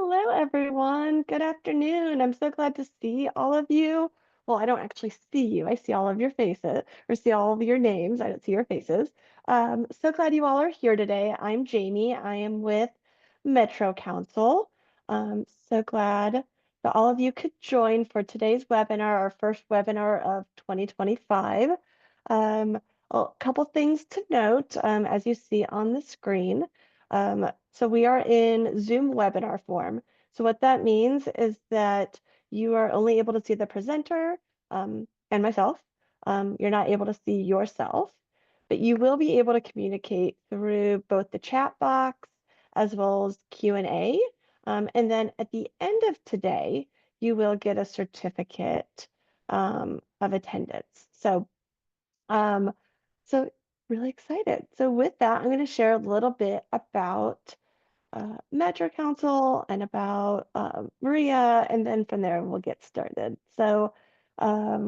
Hello, everyone. Good afternoon. I'm so glad to see all of you. Well, I don't actually see you. I see all of your faces or see all of your names. I don't see your faces. So glad you all are here today. I'm Jamie. I am with Metro Council. So glad that all of you could join for today's webinar, our first webinar of 2025. Um, a couple things to note as you see on the screen. So we are in Zoom webinar form. So what that means is that you are only able to see the presenter and myself. You're not able to see yourself, but you will be able to communicate through both the chat box as well as Q&A. And then at the end of today, you will get a certificate of attendance. Um, so really excited. So with that, I'm going to share a little bit about Metro Council and about Maria, and then from there we'll get started. So, okay,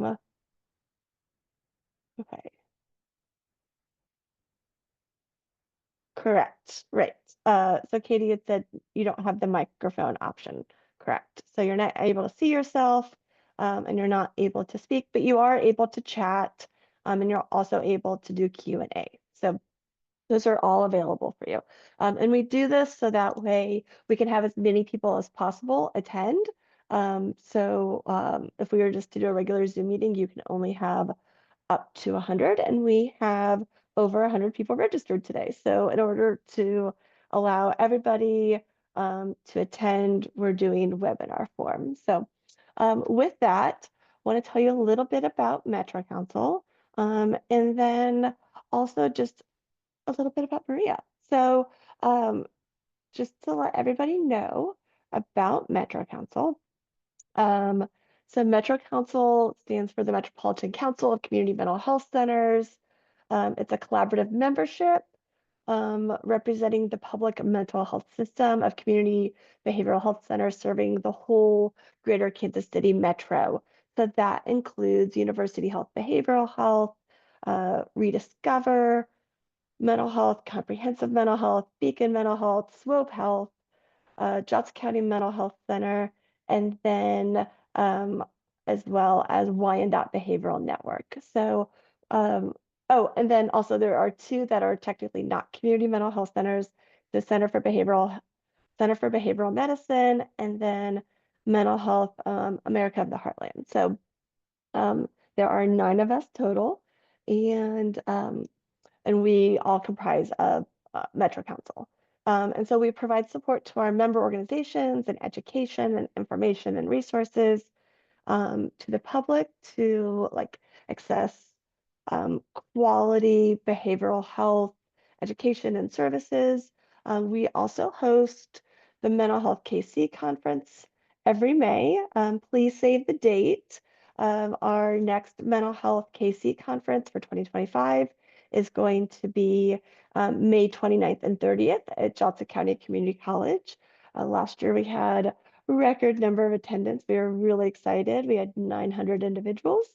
correct, right. So Katie had said you don't have the microphone option, correct. So you're not able to see yourself and you're not able to speak, but you are able to chat and you're also able to do Q&A. So those are all available for you. And we do this so that way we can have as many people as possible attend. If we were just to do a regular Zoom meeting, you can only have up to 100, and we have over 100 people registered today. So in order to allow everybody to attend, we're doing webinar form. So with that, I want to tell you a little bit about Metro Council, and then also just a little bit about Maria. So just to let everybody know about Metro Council. Um, so Metro Council stands for the Metropolitan Council of Community Mental Health Centers. It's a collaborative membership representing the public mental health system of community behavioral health centers serving the whole greater Kansas City metro. So that includes University Health Behavioral Health, Rediscover, mental health, comprehensive mental health, Beacon Mental Health, Swope Health, Johnson County Mental Health Center, and then as well as Wyandotte Behavioral Network. So, and then also there are two that are technically not community mental health centers, the Center for Behavioral Medicine, and then Mental Health America of the Heartland. So there are 9 of us total, and we all comprise of Metro Council. And so we provide support to our member organizations and education and information and resources to the public to like access quality behavioral health education and services. We also host the Mental Health KC conference every May. Please save the date. Our next Mental Health KC conference for 2025 is going to be May 29th and 30th at Johnson County Community College. Last year we had record number of attendance. We are really excited. We had 900 individuals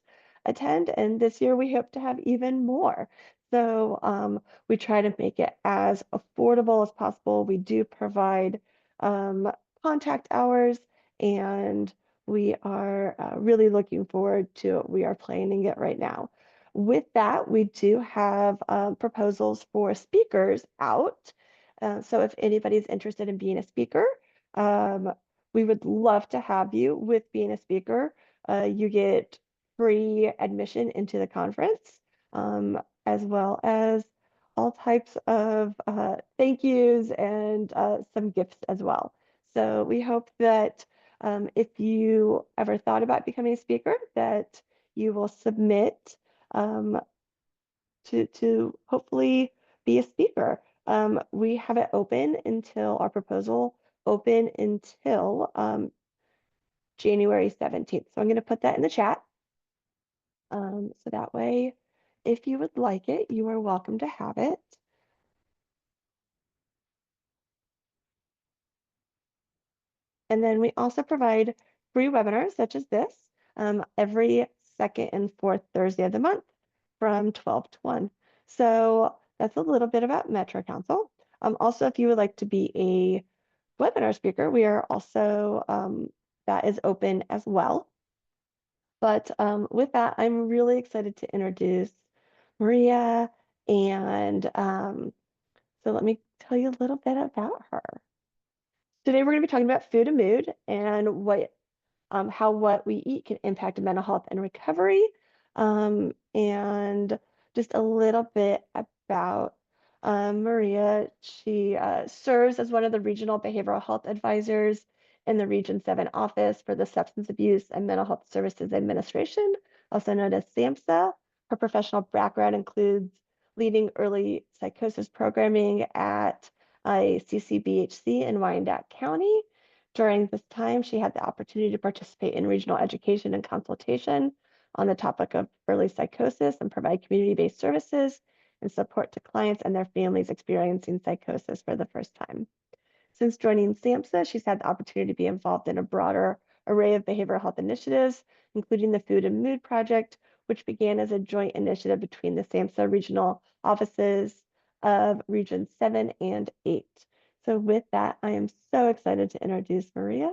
attend, and this year we hope to have even more. So we try to make it as affordable as possible. We do provide contact hours, and we are really looking forward to it. We are planning it right now. With that, we do have proposals for speakers out. So if anybody's interested in being a speaker, we would love to have you with being a speaker. You get free admission into the conference, as well as all types of thank yous and some gifts as well. So we hope that if you ever thought about becoming a speaker, that you will submit to hopefully be a speaker. We have it open until our proposal open until January 17th. So I'm going to put that in the chat. So that way, if you would like it, you are welcome to have it. And then we also provide free webinars such as this every second and fourth Thursday of the month from 12 to 1. So that's a little bit about Metro Council. Also, if you would like to be a webinar speaker, we are also that is open as well. But with that, I'm really excited to introduce Maria. And so let me tell you a little bit about her. Today, we're going to be talking about food and mood and how what we eat can impact mental health and recovery, and just a little bit about Maria. She serves as one of the regional behavioral health advisors in the Region 7 office for the Substance Abuse and Mental Health Services Administration, also known as SAMHSA. Her professional background includes leading early psychosis programming at a CCBHC in Wyandotte County. During this time, she had the opportunity to participate in regional education and consultation on the topic of early psychosis and provide community-based services and support to clients and their families experiencing psychosis for the first time. Since joining SAMHSA, she's had the opportunity to be involved in a broader array of behavioral health initiatives, including the Food and Mood Project, which began as a joint initiative between the SAMHSA regional offices of Region 7 and 8. So with that, I am so excited to introduce Maria,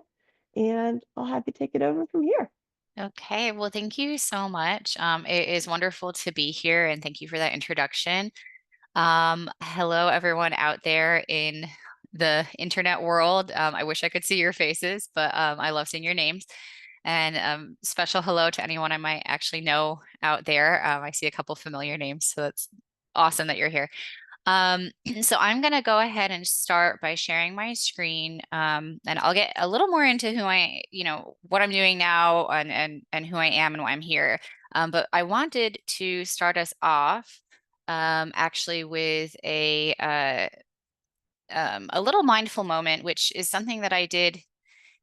and I'll have you take it over from here. Okay, well, thank you so much. It is wonderful to be here, and thank you for that introduction. Hello, everyone out there in the internet world. I wish I could see your faces, but I love seeing your names. And special hello to anyone I might actually know out there. I see a couple familiar names, so that's awesome that you're here. Um, so I'm going to go ahead and start by sharing my screen, and I'll get a little more into what I'm doing now and who I am and why I'm here. But I wanted to start us off, actually with a little mindful moment, which is something that I did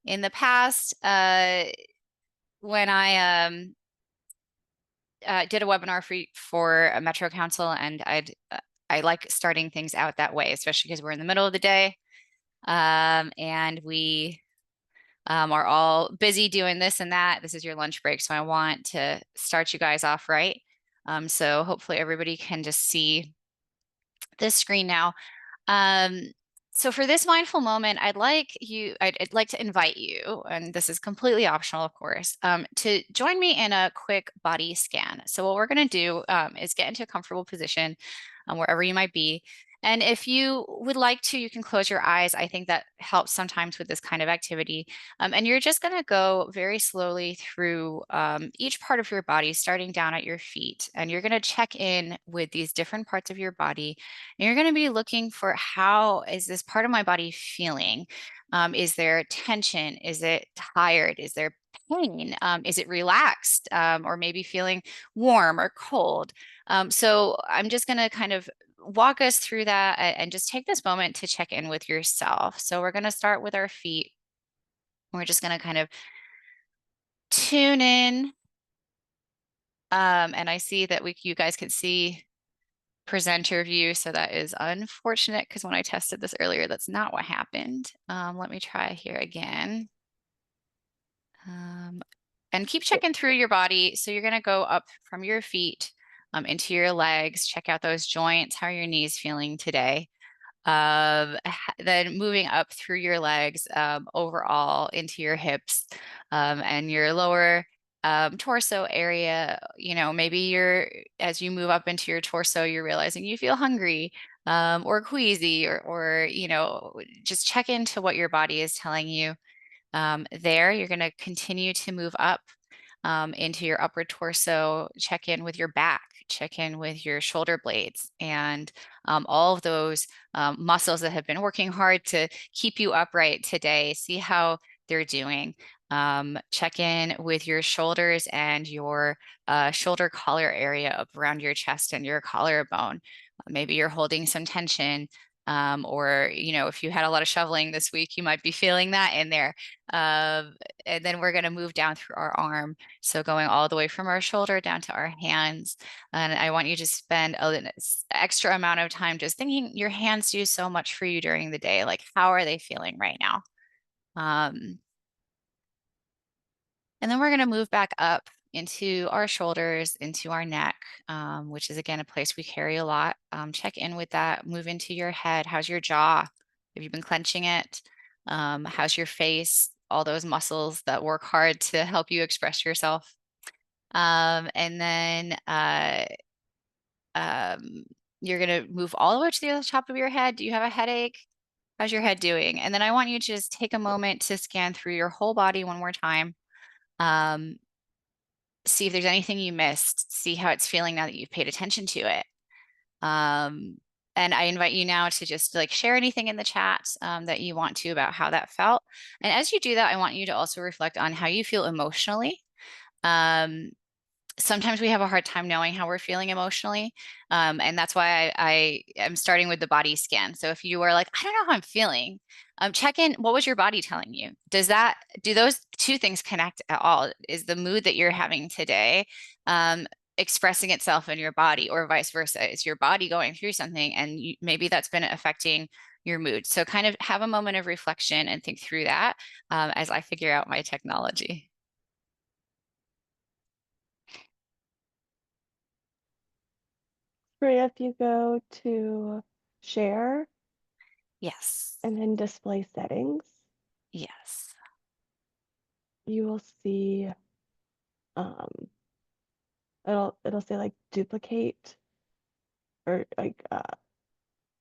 in the past, when I did a webinar for a Metro Council, and I like starting things out that way, especially because we're in the middle of the day, and we are all busy doing this and that. This is your lunch break, so I want to start you guys off right. So hopefully everybody can just see this screen now. Um, so for this mindful moment, I'd like to invite you, and this is completely optional, of course, to join me in a quick body scan. So what we're going to do is get into a comfortable position, wherever you might be. And if you would like to, you can close your eyes. I think that helps sometimes with this kind of activity. And you're just going to go very slowly through each part of your body, starting down at your feet. And you're going to check in with these different parts of your body. And you're going to be looking for, how is this part of my body feeling? Is there tension? Is it tired? Is there pain? Is it relaxed? Or maybe feeling warm or cold? So I'm just going to kind of walk us through that, and just take this moment to check in with yourself. So we're going to start with our feet. We're just going to kind of tune in. And I see that you guys can see presenter view. So that is unfortunate, because when I tested this earlier, that's not what happened. Let me try here again. And keep checking through your body. So you're going to go up from your feet into your legs, check out those joints. How are your knees feeling today? Then moving up through your legs, overall into your hips, and your lower torso area. Maybe as you move up into your torso, you're realizing you feel hungry, or queasy, or just check into what your body is telling you. There, you're going to continue to move up into your upper torso, check in with your back, check in with your shoulder blades, and all of those muscles that have been working hard to keep you upright today. See how they're doing. Check in with your shoulders and your shoulder collar area up around your chest and your collarbone. Maybe you're holding some tension. Or, if you had a lot of shoveling this week, you might be feeling that in there. And then we're going to move down through our arm. So going all the way from our shoulder down to our hands. And I want you to spend an extra amount of time just thinking, your hands do so much for you during the day. Like, how are they feeling right now? And then we're going to move back up into our shoulders, into our neck, which is, again, a place we carry a lot. Check in with that. Move into your head. How's your jaw? Have you been clenching it? How's your face? All those muscles that work hard to help you express yourself. And then um, you're going to move all the way to the top of your head. Do you have a headache? How's your head doing? And then I want you to just take a moment to scan through your whole body one more time. Um, See if there's anything you missed. See how it's feeling now that you've paid attention to it. Um, and I invite you now to just like share anything in the chat that you want to about how that felt. And as you do that, I want you to also reflect on how you feel emotionally. Um, Sometimes we have a hard time knowing how we're feeling emotionally. And that's why I am starting with the body scan. So if you are like, I don't know how I'm feeling, check in. What was your body telling you? Do those two things connect at all? Is the mood that you're having today um, expressing itself in your body, or vice versa? Is your body going through something and maybe that's been affecting your mood? So kind of have a moment of reflection and think through that as I figure out my technology. Maria, if you go to share Yes. and then display settings, Yes. you will see um, it'll say like duplicate or like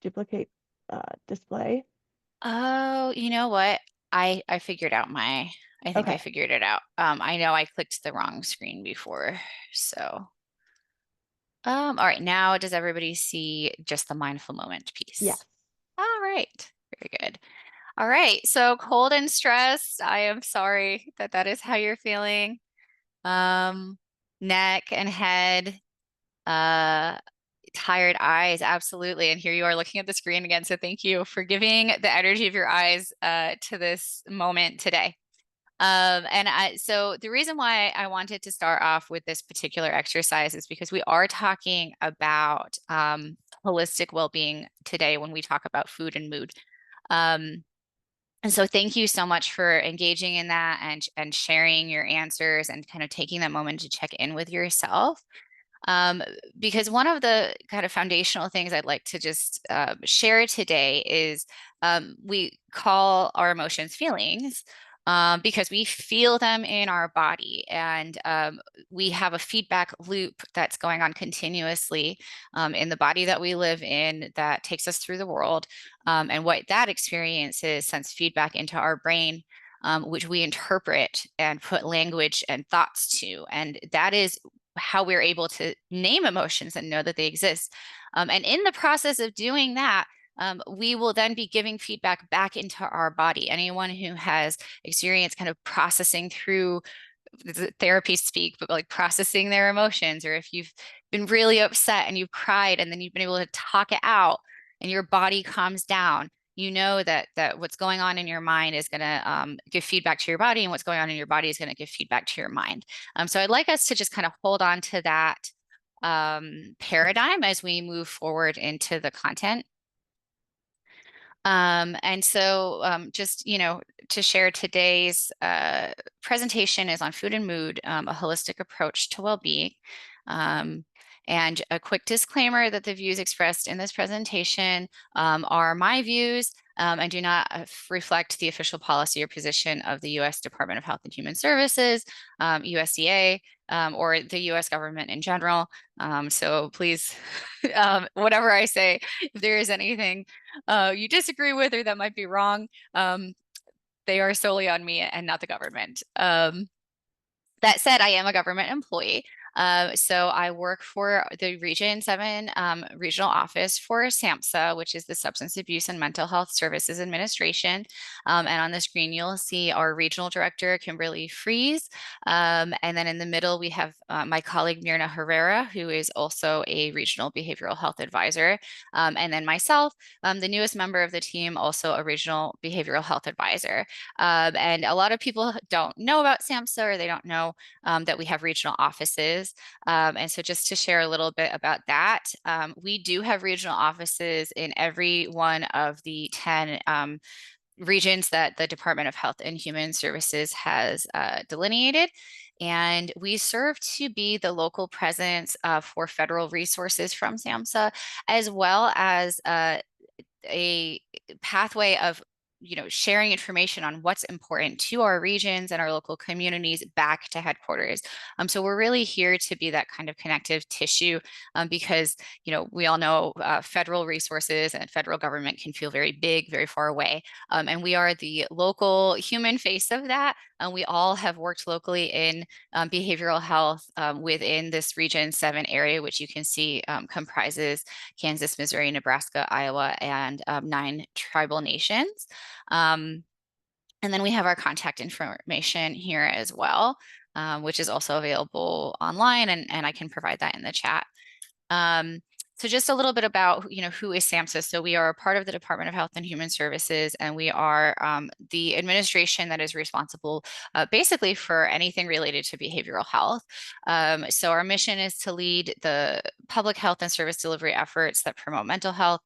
duplicate display. Oh, you know what? I figured out I think I Okay. figured it out. I know I clicked the wrong screen before. So, all right, now does everybody see just the mindful moment Yes. piece? All right. Very good. All right. So cold and stressed. I am sorry that that is how you're feeling. Um, Neck and head, uh, tired eyes, absolutely. And here you are looking at the screen again. So thank you for giving the energy of your eyes to this moment today. So the reason why I wanted to start off with this particular exercise is because we are talking about holistic well-being today when we talk about food and mood. Um, and so thank you so much for engaging in that and sharing your answers and kind of taking that moment to check in with yourself. Um, because one of the kind of foundational things I'd like to just share today is we call our emotions feelings because we feel them in our body, and we have a feedback loop that's going on continuously in the body that we live in that takes us through the world. And what that experience is sends feedback into our brain. Which we interpret and put language and thoughts to. And that is how we're able to name emotions and know that they exist. And in the process of doing that, we will then be giving feedback back into our body. Anyone who has experienced kind of processing through the therapy speak, but like processing their emotions, or if you've been really upset and you've cried and then you've been able to talk it out and your body calms down, you know that what's going on in your mind is going to give feedback to your body, and what's going on in your body is going to give feedback to your mind. So I'd like us to just kind of hold on to that paradigm as we move forward into the content. And so just, to share today's presentation is on food and mood, a holistic approach to well-being. Um, and a quick disclaimer that the views expressed in this presentation are my views and do not reflect the official policy or position of the U.S. Department of Health and Human Services, USDA, or the U.S. government in general. So please, whatever I say, if there is anything you disagree with or that might be wrong, they are solely on me and not the government. That said, I am a government employee. So I work for the Region 7 regional office for SAMHSA, which is the Substance Abuse and Mental Health Services Administration. And on the screen, you'll see our regional director, Kimberly Fries. And then in the middle, we have my colleague, Mirna Herrera, who is also a regional behavioral health advisor. And then myself, the newest member of the team, also a regional behavioral health advisor. And a lot of people don't know about SAMHSA, or they don't know that we have regional offices. And so just to share a little bit about that, we do have regional offices in every one of the 10 regions that the Department of Health and Human Services has delineated. And we serve to be the local presence for federal resources from SAMHSA, as well as a pathway of sharing information on what's important to our regions and our local communities back to headquarters. So we're really here to be that kind of connective tissue, because we all know federal resources and federal government can feel very big, very far away, and we are the local human face of that. We all have worked locally in behavioral health within this Region 7 area, which you can see comprises Kansas, Missouri, Nebraska, Iowa, and 9 tribal nations. And then we have our contact information here as well, which is also available online, and I can provide that in the chat. So just a little bit about, who is SAMHSA. So we are a part of the Department of Health and Human Services, and we are the administration that is responsible basically for anything related to behavioral health. So our mission is to lead the public health and service delivery efforts that promote mental health,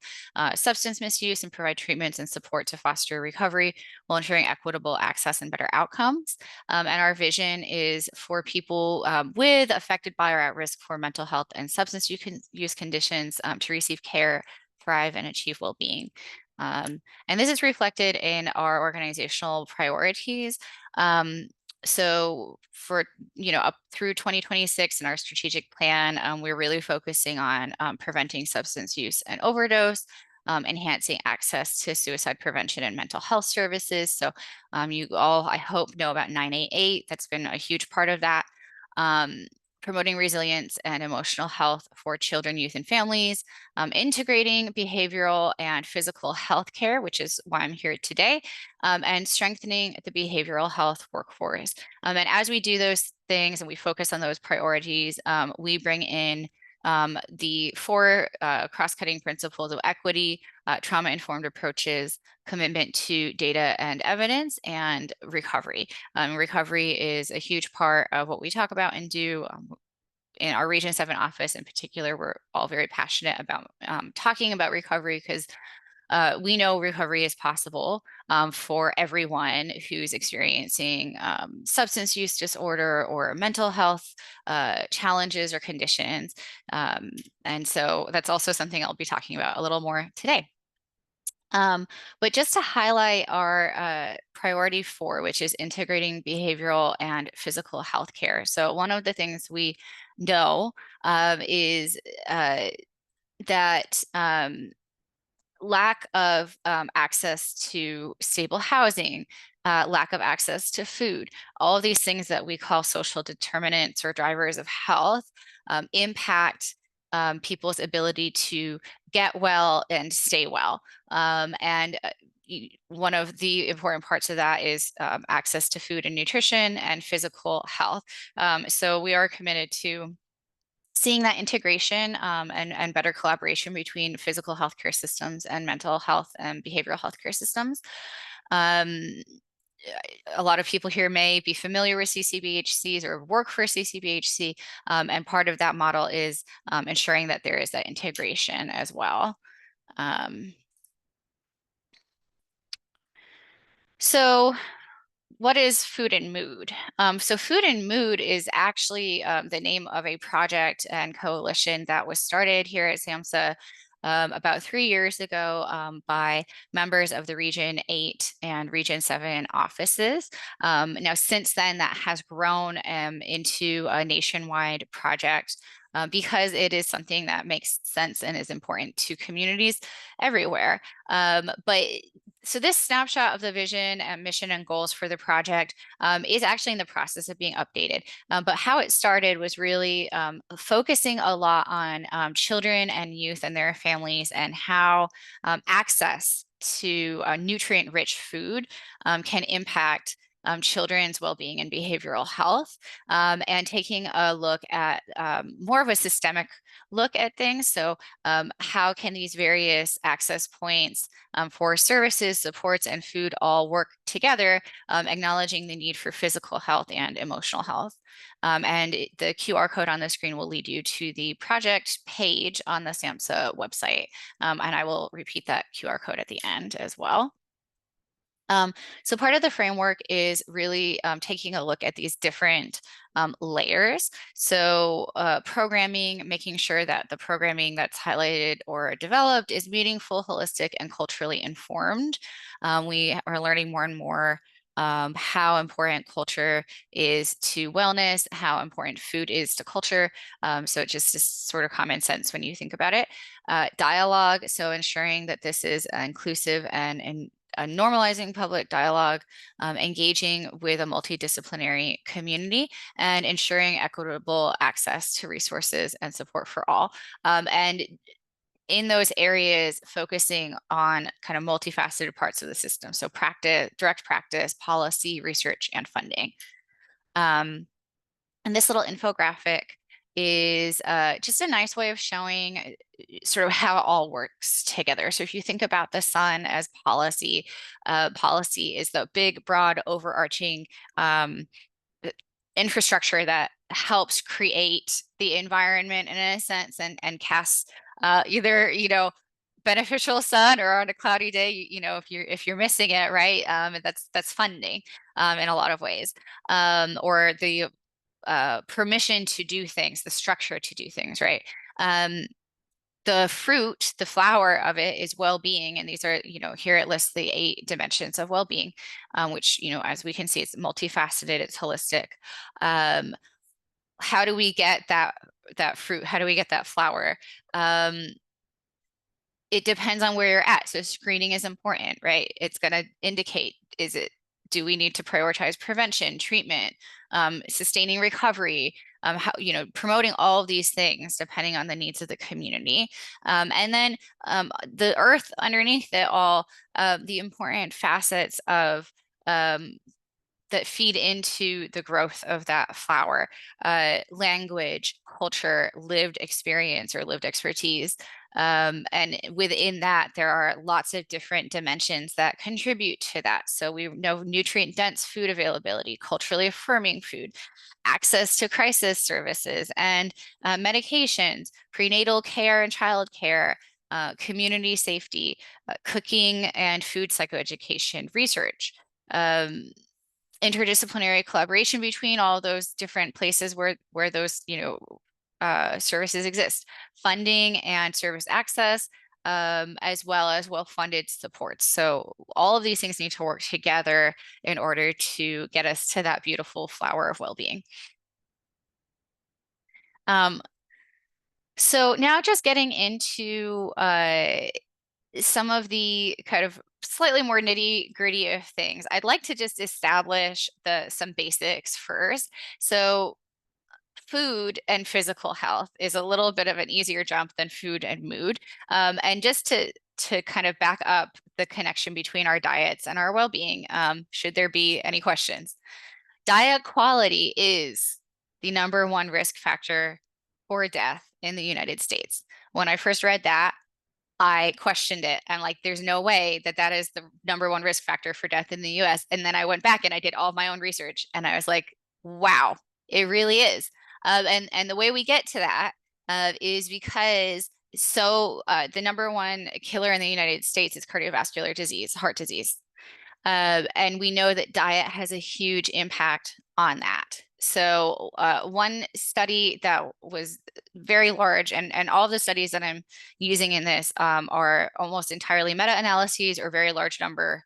substance misuse, and provide treatments and support to foster recovery while ensuring equitable access and better outcomes. And our vision is for people with affected by or at risk for mental health and substance use conditions to receive care, thrive, and achieve well-being. And this is reflected in our organizational priorities. So for, up through 2026 in our strategic plan, we're really focusing on preventing substance use and overdose, enhancing access to suicide prevention and mental health services. So you all, I hope, know about 988. That's been a huge part of that. Promoting resilience and emotional health for children, youth, and families, integrating behavioral and physical health care, which is why I'm here today, and strengthening the behavioral health workforce. And as we do those things and we focus on those priorities, we bring in the 4 cross-cutting principles of equity, trauma-informed approaches, commitment to data and evidence, and recovery. Recovery is a huge part of what we talk about and do. In our Region 7 office in particular, we're all very passionate about talking about recovery because we know recovery is possible for everyone who's experiencing substance use disorder or mental health challenges or conditions. And so that's also something I'll be talking about a little more today. But just to highlight our priority 4, which is integrating behavioral and physical health care. So one of the things we know is that lack of access to stable housing, lack of access to food, all of these things that we call social determinants or drivers of health impact people's ability to get well and stay well. And one of the important parts of that is access to food and nutrition and physical health. So we are committed to seeing that integration and better collaboration between physical healthcare systems and mental health and behavioral healthcare systems. A lot of people here may be familiar with CCBHCs or work for CCBHC, and part of that model is ensuring that there is that integration as well. So what is Food and Mood? So Food and Mood is actually the name of a project and coalition that was started here at SAMHSA about 3 years ago by members of the Region 8 and Region 7 offices. Now, since then, that has grown into a nationwide project because it is something that makes sense and is important to communities everywhere. So this snapshot of the vision and mission and goals for the project is actually in the process of being updated. But how it started was really focusing a lot on children and youth and their families and how access to nutrient-rich food can impact children's well-being and behavioral health, and taking a look at more of a systemic look at things. So how can these various access points for services, supports, and food all work together, acknowledging the need for physical health and emotional health. And the QR code on the screen will lead you to the project page on the SAMHSA website. And I will repeat that QR code at the end as well. So part of the framework is really taking a look at these different layers. So programming, making sure that the programming that's highlighted or developed is meaningful, holistic, and culturally informed. We are learning more and more how important culture is to wellness, how important food is to culture. So it just is sort of common sense when you think about it. Dialogue, so ensuring that this is inclusive and normalizing public dialogue, engaging with a multidisciplinary community, and ensuring equitable access to resources and support for all. And in those areas, focusing on kind of multifaceted parts of the system. So practice, direct practice, policy, research, and funding. And this little infographic is just a nice way of showing sort of how it all works together. So if you think about the sun as policy, policy is the big, broad, overarching infrastructure that helps create the environment in a sense and casts either, beneficial sun or on a cloudy day, if you're missing it, right? That's funding in a lot of ways. Or the permission to do things, the structure to do things, right? The fruit, the flower of it is well-being. And these are, here it lists the 8 dimensions of well-being, which, as we can see, it's multifaceted, it's holistic. How do we get that fruit? How do we get that flower? It depends on where you're at. So screening is important, right? It's going to indicate, do we need to prioritize prevention, treatment, sustaining recovery, promoting all of these things depending on the needs of the community. And then the earth underneath it all, the important facets of that feed into the growth of that flower, language, culture, lived experience or lived expertise. And within that, there are lots of different dimensions that contribute to that. So we know nutrient dense food availability, culturally affirming food, access to crisis services and medications, prenatal care and child care, community safety, cooking and food psychoeducation, research. Interdisciplinary collaboration between all those different places where those services exist, funding and service access, as well as well-funded supports. So all of these things need to work together in order to get us to that beautiful flower of well-being. So now just getting into some of the kind of slightly more nitty-gritty of things. I'd like to just establish some basics first. So food and physical health is a little bit of an easier jump than food and mood. And just to kind of back up the connection between our diets and our well-being, should there be any questions. Diet quality is the #1 risk factor for death in the United States. When I first read that, I questioned it. I'm like, there's no way that is the #1 risk factor for death in the US. And then I went back and I did all of my own research and I was like, wow, it really is. And the way we get to that is because the #1 killer in the United States is cardiovascular disease, heart disease. And we know that diet has a huge impact on that. So one study that was very large, and all of the studies that I'm using in this are almost entirely meta-analyses or very large number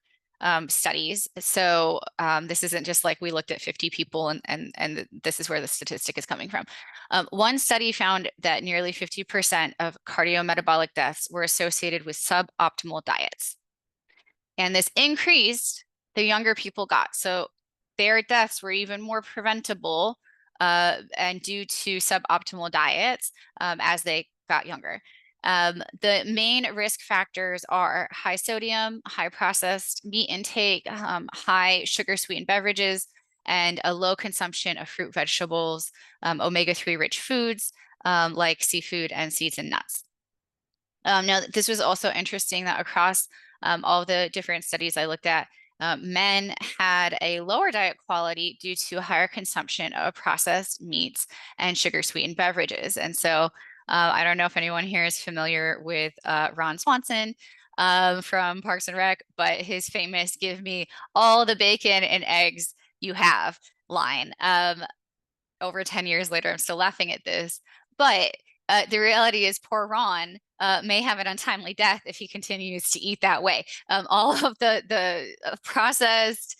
studies. So this isn't just like we looked at 50 people and this is where the statistic is coming from. One study found that nearly 50% of cardiometabolic deaths were associated with suboptimal diets. And this increased the younger people got. So their deaths were even more preventable and due to suboptimal diets as they got younger. The main risk factors are high sodium, high processed meat intake, high sugar sweetened beverages, and a low consumption of fruit, vegetables, omega-3 rich foods like seafood and seeds and nuts. Now, this was also interesting that across all the different studies I looked at, men had a lower diet quality due to higher consumption of processed meats and sugar sweetened beverages. And so I don't know if anyone here is familiar with Ron Swanson, from Parks and Rec, but his famous "Give me all the bacon and eggs you have" line. Over 10 years later, I'm still laughing at this. But the reality is, poor Ron may have an untimely death if he continues to eat that way. All of the processed,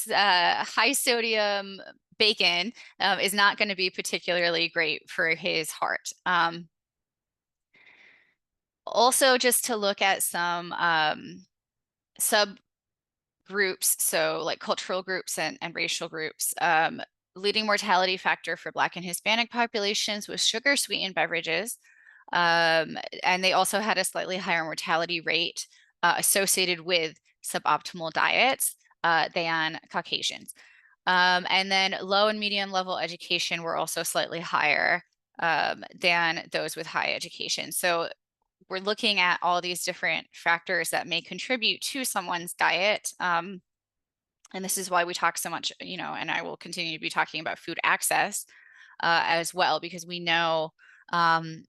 high sodium bacon is not going to be particularly great for his heart. Also, just to look at some subgroups, so like cultural groups and racial groups. Leading mortality factor for Black and Hispanic populations was sugar sweetened beverages. And they also had a slightly higher mortality rate associated with suboptimal diets than Caucasians. And then low and medium level education were also slightly higher than those with high education. So we're looking at all these different factors that may contribute to someone's diet. And this is why we talk so much, and I will continue to be talking about food access as well, because we know that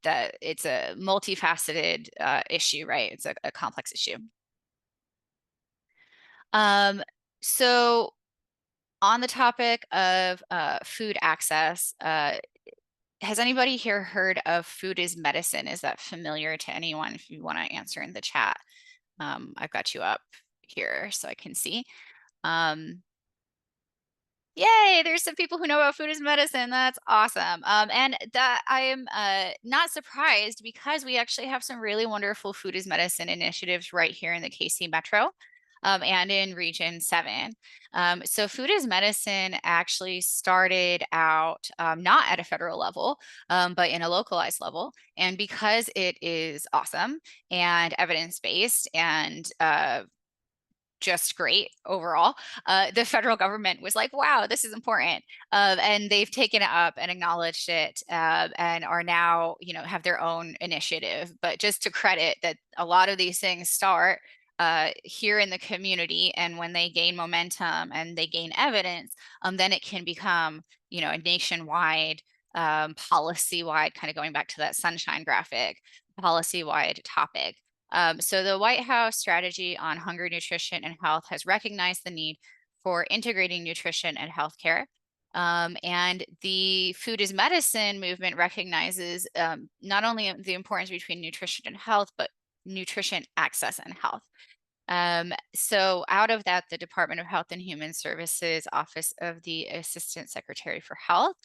it's a multifaceted issue, right? It's a complex issue. So on the topic of food access, has anybody here heard of food is medicine? Is that familiar to anyone? If you want to answer in the chat, I've got you up here so I can see. Yay, there's some people who know about food as medicine. That's awesome. And that I am not surprised, because we actually have some really wonderful food as medicine initiatives right here in the KC Metro and in Region 7. So food as medicine actually started out not at a federal level, but in a localized level. And because it is awesome and evidence-based and just great overall. The federal government was like, wow, this is important. And they've taken it up and acknowledged it and are now, have their own initiative. But just to credit that a lot of these things start here in the community, and when they gain momentum and they gain evidence, then it can become, a nationwide, policy-wide, kind of going back to that sunshine graphic, policy-wide topic. So the White House strategy on hunger, nutrition, and health has recognized the need for integrating nutrition and healthcare. And the food is medicine movement recognizes not only the importance between nutrition and health, but nutrition access and health. So out of that, the Department of Health and Human Services Office of the Assistant Secretary for Health,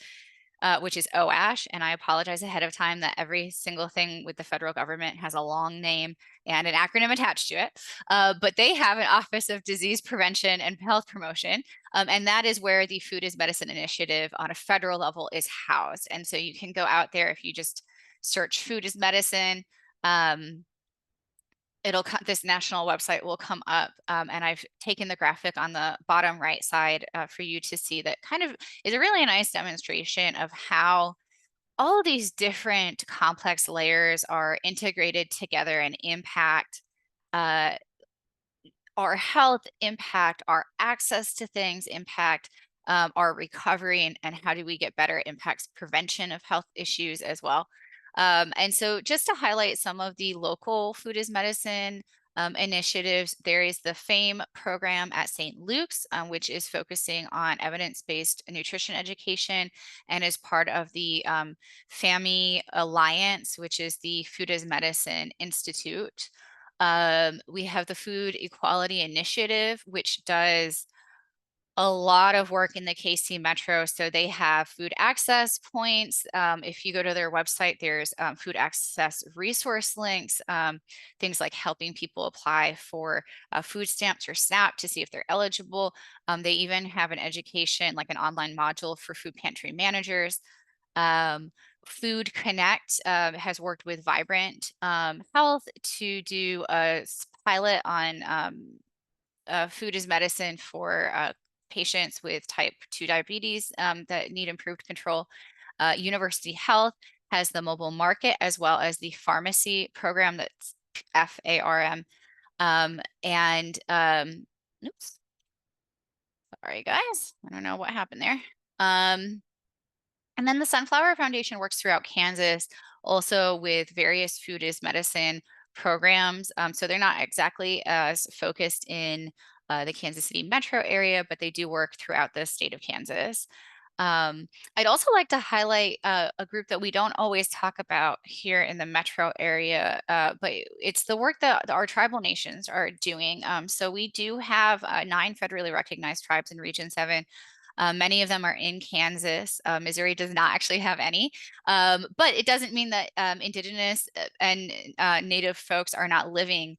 which is OASH, and I apologize ahead of time that every single thing with the federal government has a long name and an acronym attached to it. But they have an Office of Disease Prevention and Health Promotion, and that is where the Food is Medicine initiative on a federal level is housed. And so you can go out there if you just search Food is Medicine. This national website will come up, and I've taken the graphic on the bottom right side for you to see. That kind of is a really nice demonstration of how all these different complex layers are integrated together and impact our health, impact our access to things, impact our recovery, and how do we get better, impacts prevention of health issues as well. And so just to highlight some of the local food is medicine initiatives, there is the FAME program at St. Luke's, which is focusing on evidence-based nutrition education and is part of the FAMI Alliance, which is the Food is Medicine Institute. We have the Food Equality Initiative, which does a lot of work in the KC Metro. So they have food access points. If you go to their website, there's food access resource links, things like helping people apply for food stamps or SNAP to see if they're eligible. They even have an education, like an online module for food pantry managers. Food Connect has worked with Vibrant Health to do a pilot on food is medicine for patients with type 2 diabetes that need improved control. University Health has the mobile market as well as the pharmacy program, that's FARM. Oops, sorry guys, I don't know what happened there. And then the Sunflower Foundation works throughout Kansas, also with various food is medicine programs. So they're not exactly as focused in the Kansas City metro area, but they do work throughout the state of Kansas. I'd also like to highlight a group that we don't always talk about here in the metro area, but it's the work that our tribal nations are doing. So we do have 9 federally recognized tribes in Region 7. Many of them are in Kansas. Missouri does not actually have any, but it doesn't mean that Indigenous and Native folks are not living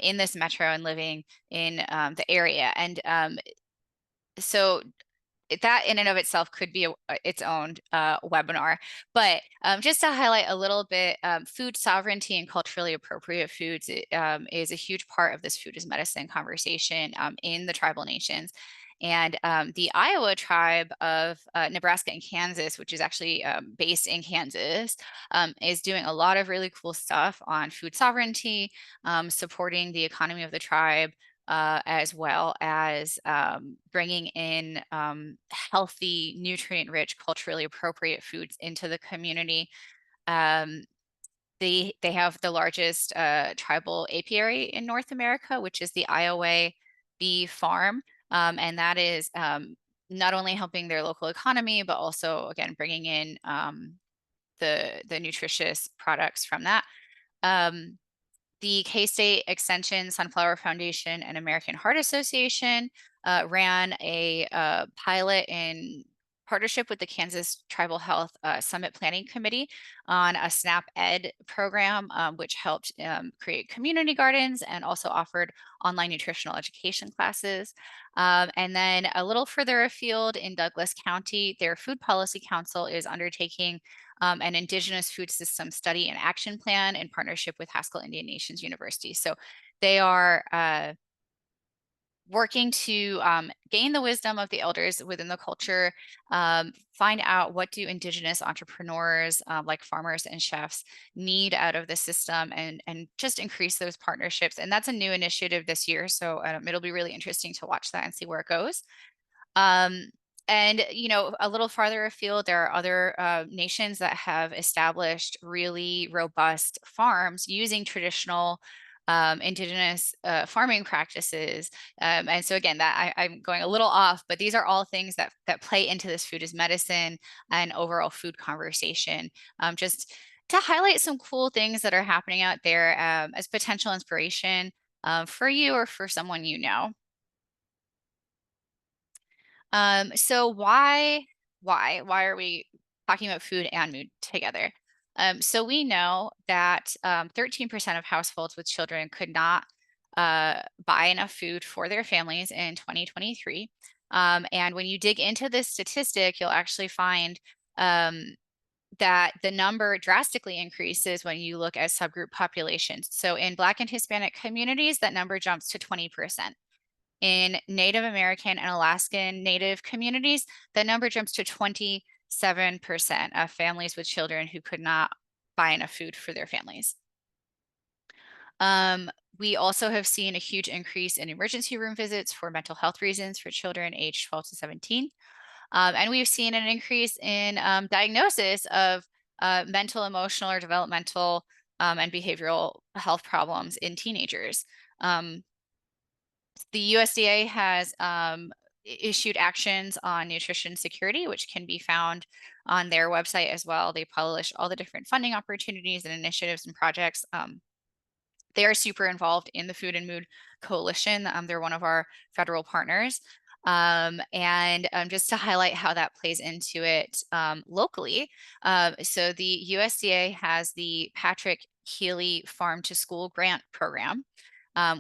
in this metro and living in the area. And so that in and of itself could be its own webinar. But just to highlight a little bit, food sovereignty and culturally appropriate foods is a huge part of this food as medicine conversation in the tribal nations. And the Iowa tribe of Nebraska and Kansas, which is actually based in Kansas, is doing a lot of really cool stuff on food sovereignty, supporting the economy of the tribe, as well as bringing in healthy, nutrient-rich, culturally appropriate foods into the community. Um, they have the largest tribal apiary in North America, which is the Iowa Bee Farm, and that is not only helping their local economy, but also again bringing in the nutritious products from that. Um, the K-State Extension, Sunflower Foundation, and American Heart Association ran a pilot in partnership with the Kansas Tribal Health Summit Planning Committee on a SNAP Ed program, which helped create community gardens and also offered online nutritional education classes. And then a little further afield in Douglas County, their Food Policy Council is undertaking an Indigenous food system study and action plan in partnership with Haskell Indian Nations University. So they are working to gain the wisdom of the elders within the culture, find out what do Indigenous entrepreneurs like farmers and chefs need out of the system, and just increase those partnerships. And that's a new initiative this year. So it'll be really interesting to watch that and see where it goes. Um, and a little farther afield, there are other nations that have established really robust farms using traditional indigenous farming practices. And so again, I'm going a little off, but these are all things that play into this food as medicine and overall food conversation. Just to highlight some cool things that are happening out there as potential inspiration for you or for someone you know. So why are we talking about food and mood together? So we know that 13% of households with children could not buy enough food for their families in 2023. And when you dig into this statistic, you'll actually find um, that the number drastically increases when you look at subgroup populations. So in Black and Hispanic communities, that number jumps to 20%. In Native American and Alaskan Native communities, that number jumps to 27% of families with children who could not buy enough food for their families. We also have seen a huge increase in emergency room visits for mental health reasons for children aged 12 to 17. And we've seen an increase in diagnosis of mental, emotional, or developmental and behavioral health problems in teenagers. The USDA has issued actions on nutrition security, which can be found on their website as well. They publish all the different funding opportunities and initiatives and projects. They are super involved in the Food and Mood Coalition. They're one of our federal partners. And just to highlight how that plays into it locally. So the USDA has the Patrick Healy Farm to School Grant Program,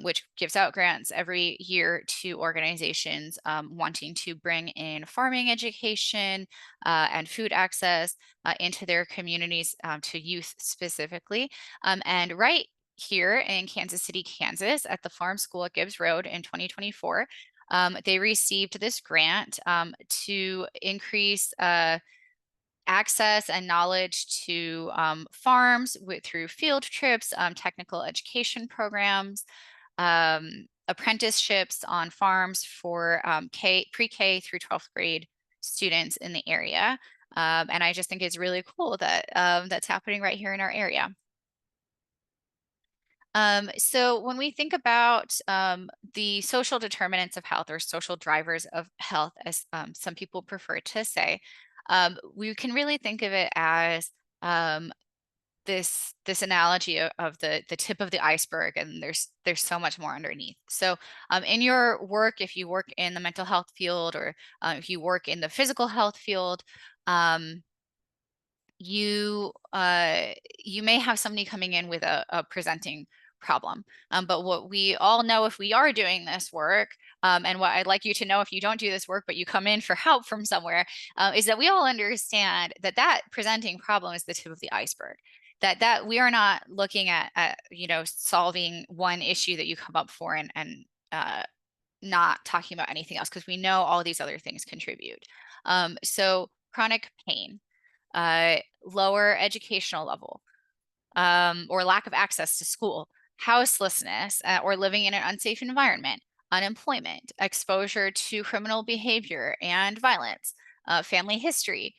which gives out grants every year to organizations wanting to bring in farming education and food access into their communities to youth specifically. And right here in Kansas City, Kansas, at the farm school at Gibbs Road in 2024, they received this grant to increase access and knowledge to farms through field trips, technical education programs, apprenticeships on farms for pre-K through 12th grade students in the area. And I just think it's really cool that that's happening right here in our area. So when we think about the social determinants of health or social drivers of health, as some people prefer to say, we can really think of it as um, this analogy of the tip of the iceberg, and there's so much more underneath. So in your work, if you work in the mental health field, or if you work in the physical health field, um, you may have somebody coming in with a presenting problem. But what we all know, if we are doing this work, and what I'd like you to know if you don't do this work but you come in for help from somewhere, is that we all understand that that presenting problem is the tip of the iceberg. That we are not looking at solving one issue that you come up for, and not talking about anything else, because we know all these other things contribute. So chronic pain, lower educational level, or lack of access to school, houselessness, or living in an unsafe environment, unemployment, exposure to criminal behavior and violence, family history,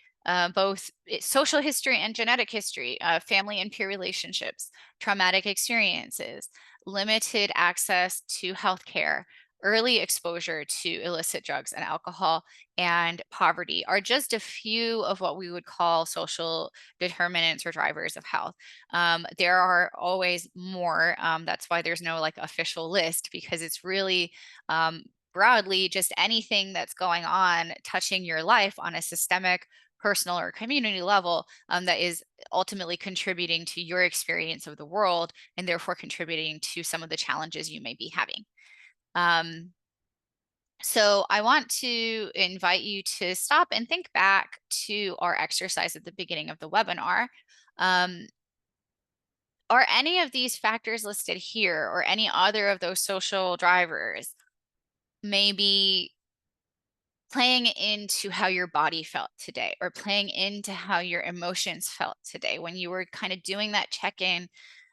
both social history and genetic history, family and peer relationships, traumatic experiences, limited access to healthcare, early exposure to illicit drugs and alcohol, and poverty are just a few of what we would call social determinants or drivers of health. There are always more. That's why there's no like official list, because it's really broadly just anything that's going on touching your life on a systemic, personal, or community level, that is ultimately contributing to your experience of the world, and therefore contributing to some of the challenges you may be having. So I want to invite you to stop and think back to our exercise at the beginning of the webinar. Um, are any of these factors listed here, or any other of those social drivers, maybe playing into how your body felt today, or playing into how your emotions felt today when you were kind of doing that check-in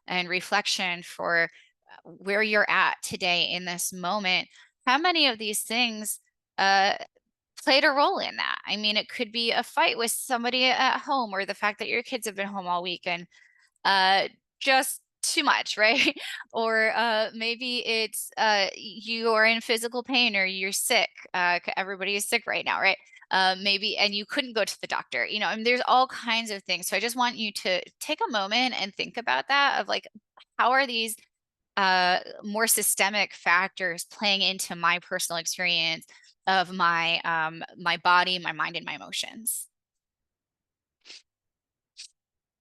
and reflection for where you're at today in this moment? How many of these things uh, played a role in that? I mean, it could be a fight with somebody at home, or the fact that your kids have been home all week and uh, just too much, right? Or maybe it's you are in physical pain, or you're sick. Everybody is sick right now, right? Maybe, and you couldn't go to the doctor. I mean, there's all kinds of things. So I just want you to take a moment and think about that, of like, how are these more systemic factors playing into my personal experience of my body, my mind, and my emotions.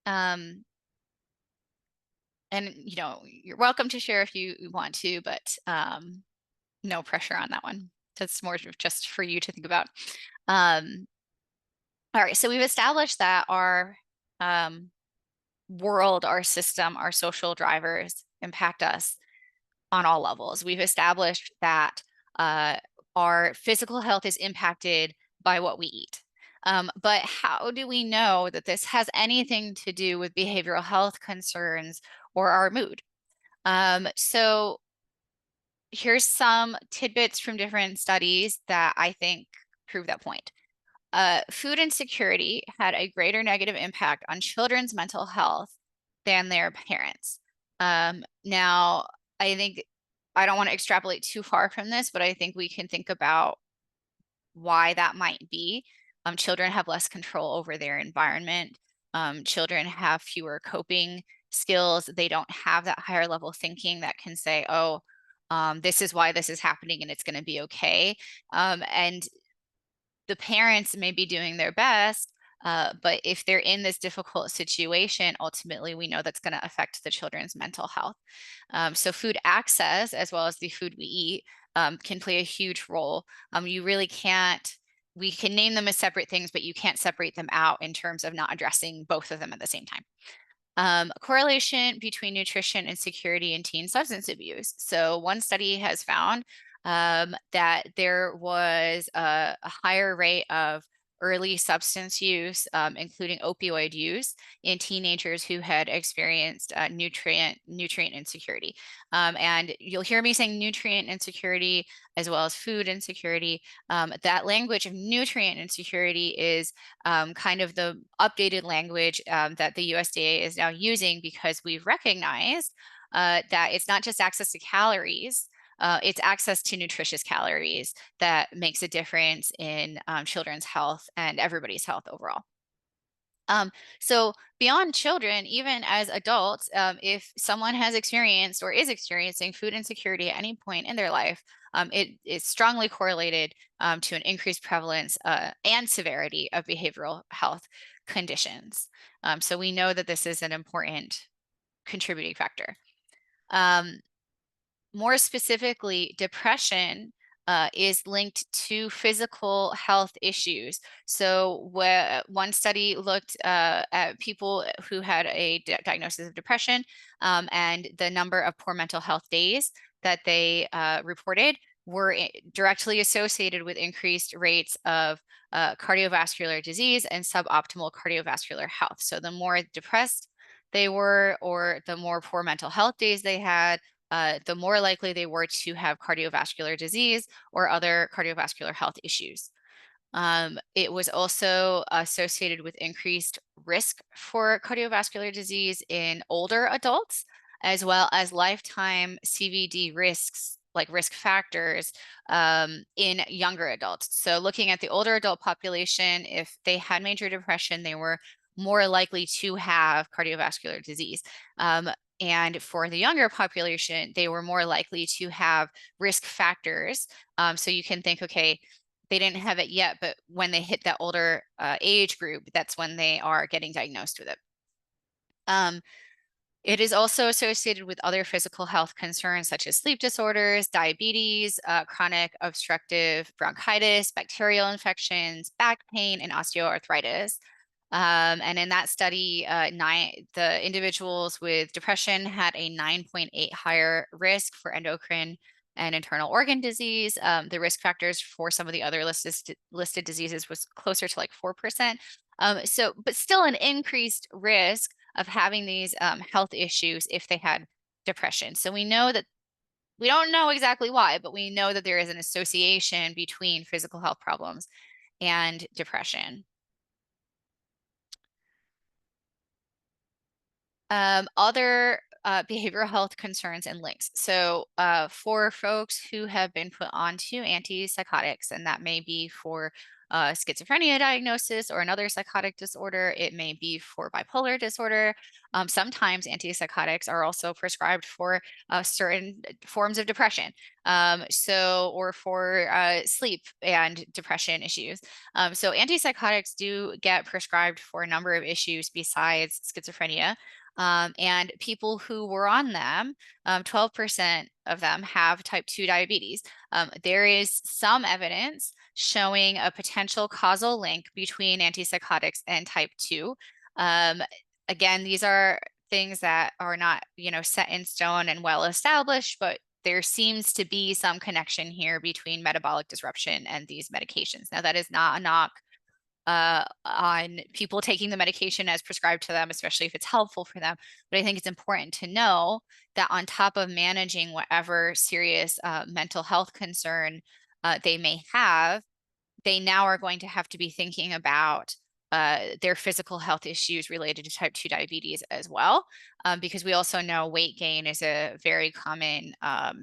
Um, and you're welcome to share if you want to, but no pressure on that one. That's more just for you to think about. All right, so we've established that our world, our system, our social drivers impact us on all levels. We've established that uh, our physical health is impacted by what we eat. But how do we know that this has anything to do with behavioral health concerns or our mood? So here's some tidbits from different studies that I think prove that point. Food insecurity had a greater negative impact on children's mental health than their parents. Now, I think I don't want to extrapolate too far from this, but I think we can think about why that might be. Children have less control over their environment. Children have fewer coping skills. They don't have that higher level thinking that can say, oh, this is why this is happening and it's going to be okay. And the parents may be doing their best, but if they're in this difficult situation, ultimately we know that's going to affect the children's mental health. So food access, as well as the food we eat, can play a huge role. You really can't, we can name them as separate things, but you can't separate them out in terms of not addressing both of them at the same time. Correlation between nutrition and security and teen substance abuse. So one study has found that there was a higher rate of early substance use, including opioid use, in teenagers who had experienced nutrient insecurity. And you'll hear me saying nutrient insecurity as well as food insecurity. That language of nutrient insecurity is kind of the updated language that the USDA is now using, because we've recognized that it's not just access to calories, it's access to nutritious calories that makes a difference in children's health and everybody's health overall. Um, so beyond children, even as adults, if someone has experienced or is experiencing food insecurity at any point in their life, it is strongly correlated to an increased prevalence and severity of behavioral health conditions. So we know that this is an important contributing factor. Um, More specifically, depression is linked to physical health issues. So, one study looked at people who had a diagnosis of depression, and the number of poor mental health days that they reported were directly associated with increased rates of cardiovascular disease and suboptimal cardiovascular health. So, the more depressed they were, or the more poor mental health days they had, the more likely they were to have cardiovascular disease or other cardiovascular health issues. It was also associated with increased risk for cardiovascular disease in older adults, as well as lifetime CVD risks, like risk factors, in younger adults. So, looking at the older adult population, if they had major depression, they were more likely to have cardiovascular disease. And for the younger population, they were more likely to have risk factors. So you can think, okay, they didn't have it yet, but when they hit that older age group, that's when they are getting diagnosed with it. Um, it is also associated with other physical health concerns such as sleep disorders, diabetes, chronic obstructive bronchitis, bacterial infections, back pain, and osteoarthritis. And in that study, the individuals with depression had a 9.8 higher risk for endocrine and internal organ disease. The risk factors for some of the other listed diseases was closer to like 4%. But still an increased risk of having these health issues if they had depression. So we know that we don't know exactly why, but we know that there is an association between physical health problems and depression. Other behavioral health concerns and links. So, for folks who have been put onto antipsychotics, and that may be for schizophrenia diagnosis or another psychotic disorder, it may be for bipolar disorder. Sometimes antipsychotics are also prescribed for certain forms of depression, or for sleep and depression issues. So, antipsychotics do get prescribed for a number of issues besides schizophrenia. And people who were on them, 12% of them have type 2 diabetes. There is some evidence showing a potential causal link between antipsychotics and type 2. Again, these are things that are not, set in stone and well established, but there seems to be some connection here between metabolic disruption and these medications. Now, that is not a knock on people taking the medication as prescribed to them, especially if it's helpful for them. But I think it's important to know that on top of managing whatever serious mental health concern they may have, they now are going to have to be thinking about their physical health issues related to type 2 diabetes as well, because we also know weight gain is a very common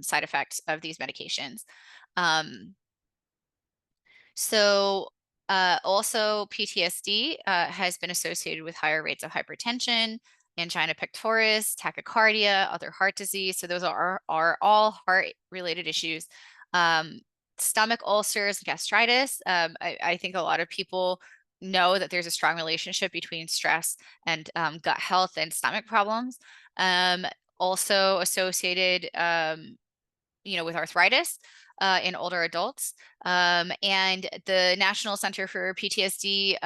side effect of these medications. Um, so, also PTSD has been associated with higher rates of hypertension, angina pectoris, tachycardia, other heart disease. So those are all heart-related issues. Um, Stomach ulcers, gastritis. I think a lot of people know that there's a strong relationship between stress and gut health and stomach problems. Also associated, with arthritis in older adults. And the National Center for PTSD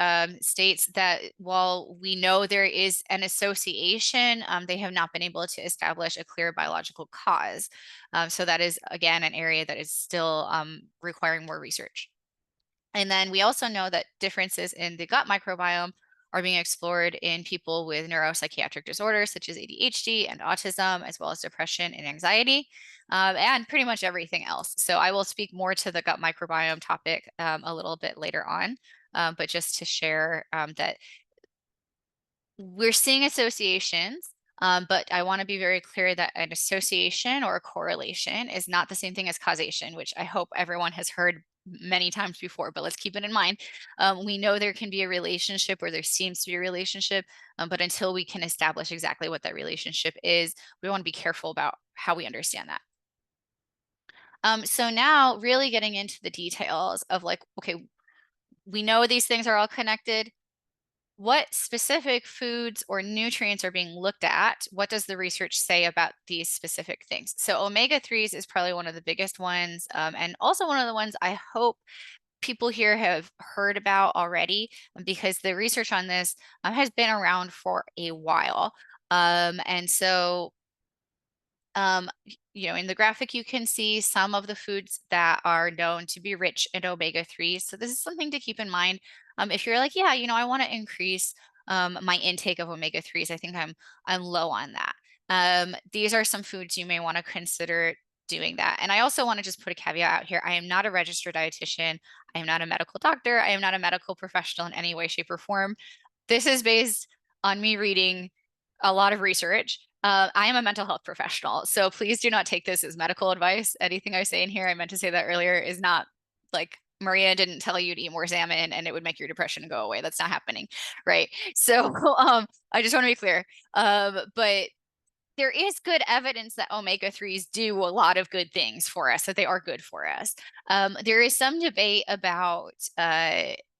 states that while we know there is an association, they have not been able to establish a clear biological cause. So that is, again, an area that is still requiring more research. And then we also know that differences in the gut microbiome are being explored in people with neuropsychiatric disorders such as ADHD and autism, as well as depression and anxiety, and pretty much everything else. So I will speak more to the gut microbiome topic a little bit later on, but just to share that we're seeing associations But I want to be very clear that an association or a correlation is not the same thing as causation, which I hope everyone has heard many times before, but let's keep it in mind. We know there can be a relationship, or there seems to be a relationship, but until we can establish exactly what that relationship is, we want to be careful about how we understand that. So now really getting into the details of like, okay, we know these things are all connected. What specific foods or nutrients are being looked at? What does the research say about these specific things? So omega 3s is probably one of the biggest ones, and also one of the ones I hope people here have heard about already, because the research on this has been around for a while. And so in the graphic, you can see some of the foods that are known to be rich in omega-3s. So this is something to keep in mind. If you're like, yeah, I want to increase my intake of omega-3s. I think I'm low on that. These are some foods you may want to consider doing that. And I also want to just put a caveat out here. I am not a registered dietitian. I am not a medical doctor. I am not a medical professional in any way, shape, or form. This is based on me reading a lot of research. I am a mental health professional, so please do not take this as medical advice. Anything I say in here, I meant to say that earlier, is not like Maria didn't tell you to eat more salmon and it would make your depression go away. That's not happening, right? So I just want to be clear. But there is good evidence that omega-3s do a lot of good things for us, that they are good for us. There is some debate about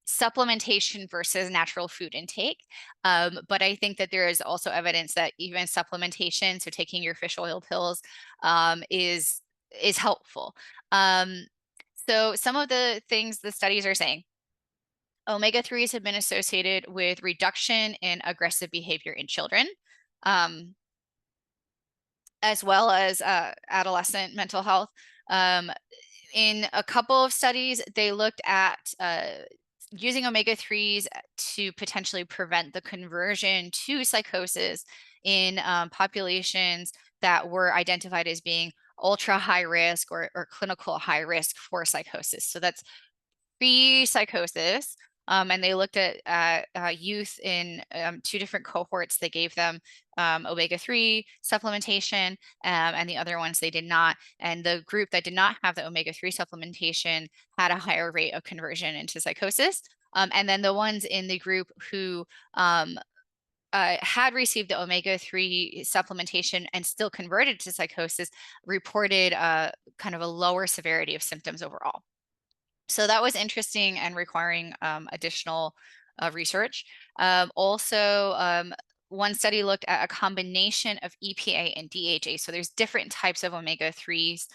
supplementation versus natural food intake. But I think that there is also evidence that even supplementation, so taking your fish oil pills, is helpful. So some of the things the studies are saying: omega-3s have been associated with reduction in aggressive behavior in children. Um, as well as adolescent mental health. Um, in a couple of studies, they looked at using omega-3s to potentially prevent the conversion to psychosis in populations that were identified as being ultra high risk, or clinical high risk for psychosis. So that's pre-psychosis. And they looked at youth in two different cohorts. They gave them omega-3 supplementation, and the other ones they did not. And the group that did not have the omega-3 supplementation had a higher rate of conversion into psychosis. And then the ones in the group who had received the omega-3 supplementation and still converted to psychosis reported kind of a lower severity of symptoms overall. So that was interesting and requiring additional research. One study looked at a combination of EPA and DHA. So there's different types of omega-3s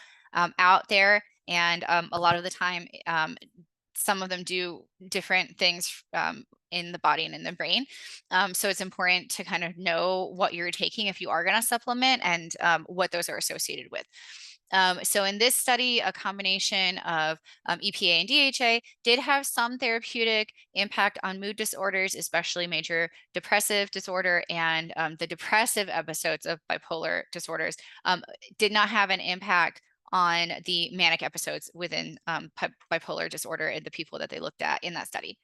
out there, and a lot of the time, some of them do different things in the body and in the brain. So it's important to kind of know what you're taking if you are going to supplement, and what those are associated with. So in this study, a combination of EPA and DHA did have some therapeutic impact on mood disorders, especially major depressive disorder, and the depressive episodes of bipolar disorders did not have an impact on the manic episodes within bipolar disorder in the people that they looked at in that study.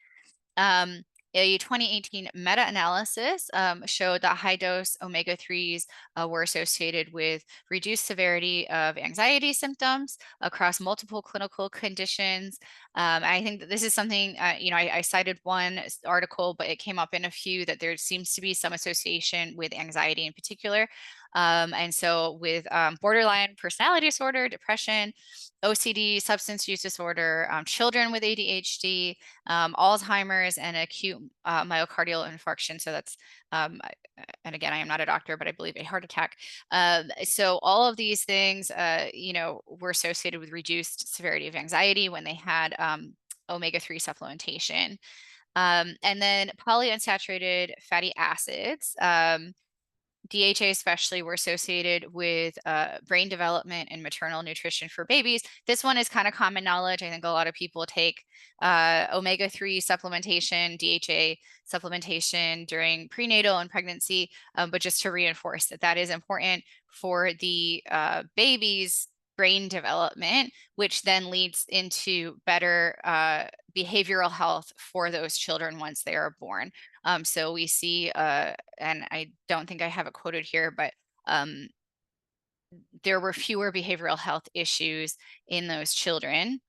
A 2018 meta-analysis showed that high-dose omega-3s were associated with reduced severity of anxiety symptoms across multiple clinical conditions. I think that this is something, I cited one article, but it came up in a few, that there seems to be some association with anxiety in particular. And so with borderline personality disorder, depression, OCD, substance use disorder, children with ADHD, Alzheimer's, and acute myocardial infarction. So that's, and again, I am not a doctor, but I believe a heart attack. So all of these things, were associated with reduced severity of anxiety when they had omega-3 supplementation. And then polyunsaturated fatty acids. DHA especially were associated with brain development and maternal nutrition for babies. This one is kind of common knowledge. I think a lot of people take omega-3 supplementation, DHA supplementation during prenatal and pregnancy, but just to reinforce that that is important for the babies brain development, which then leads into better behavioral health for those children once they are born. So we see, and I don't think I have it quoted here, but there were fewer behavioral health issues in those children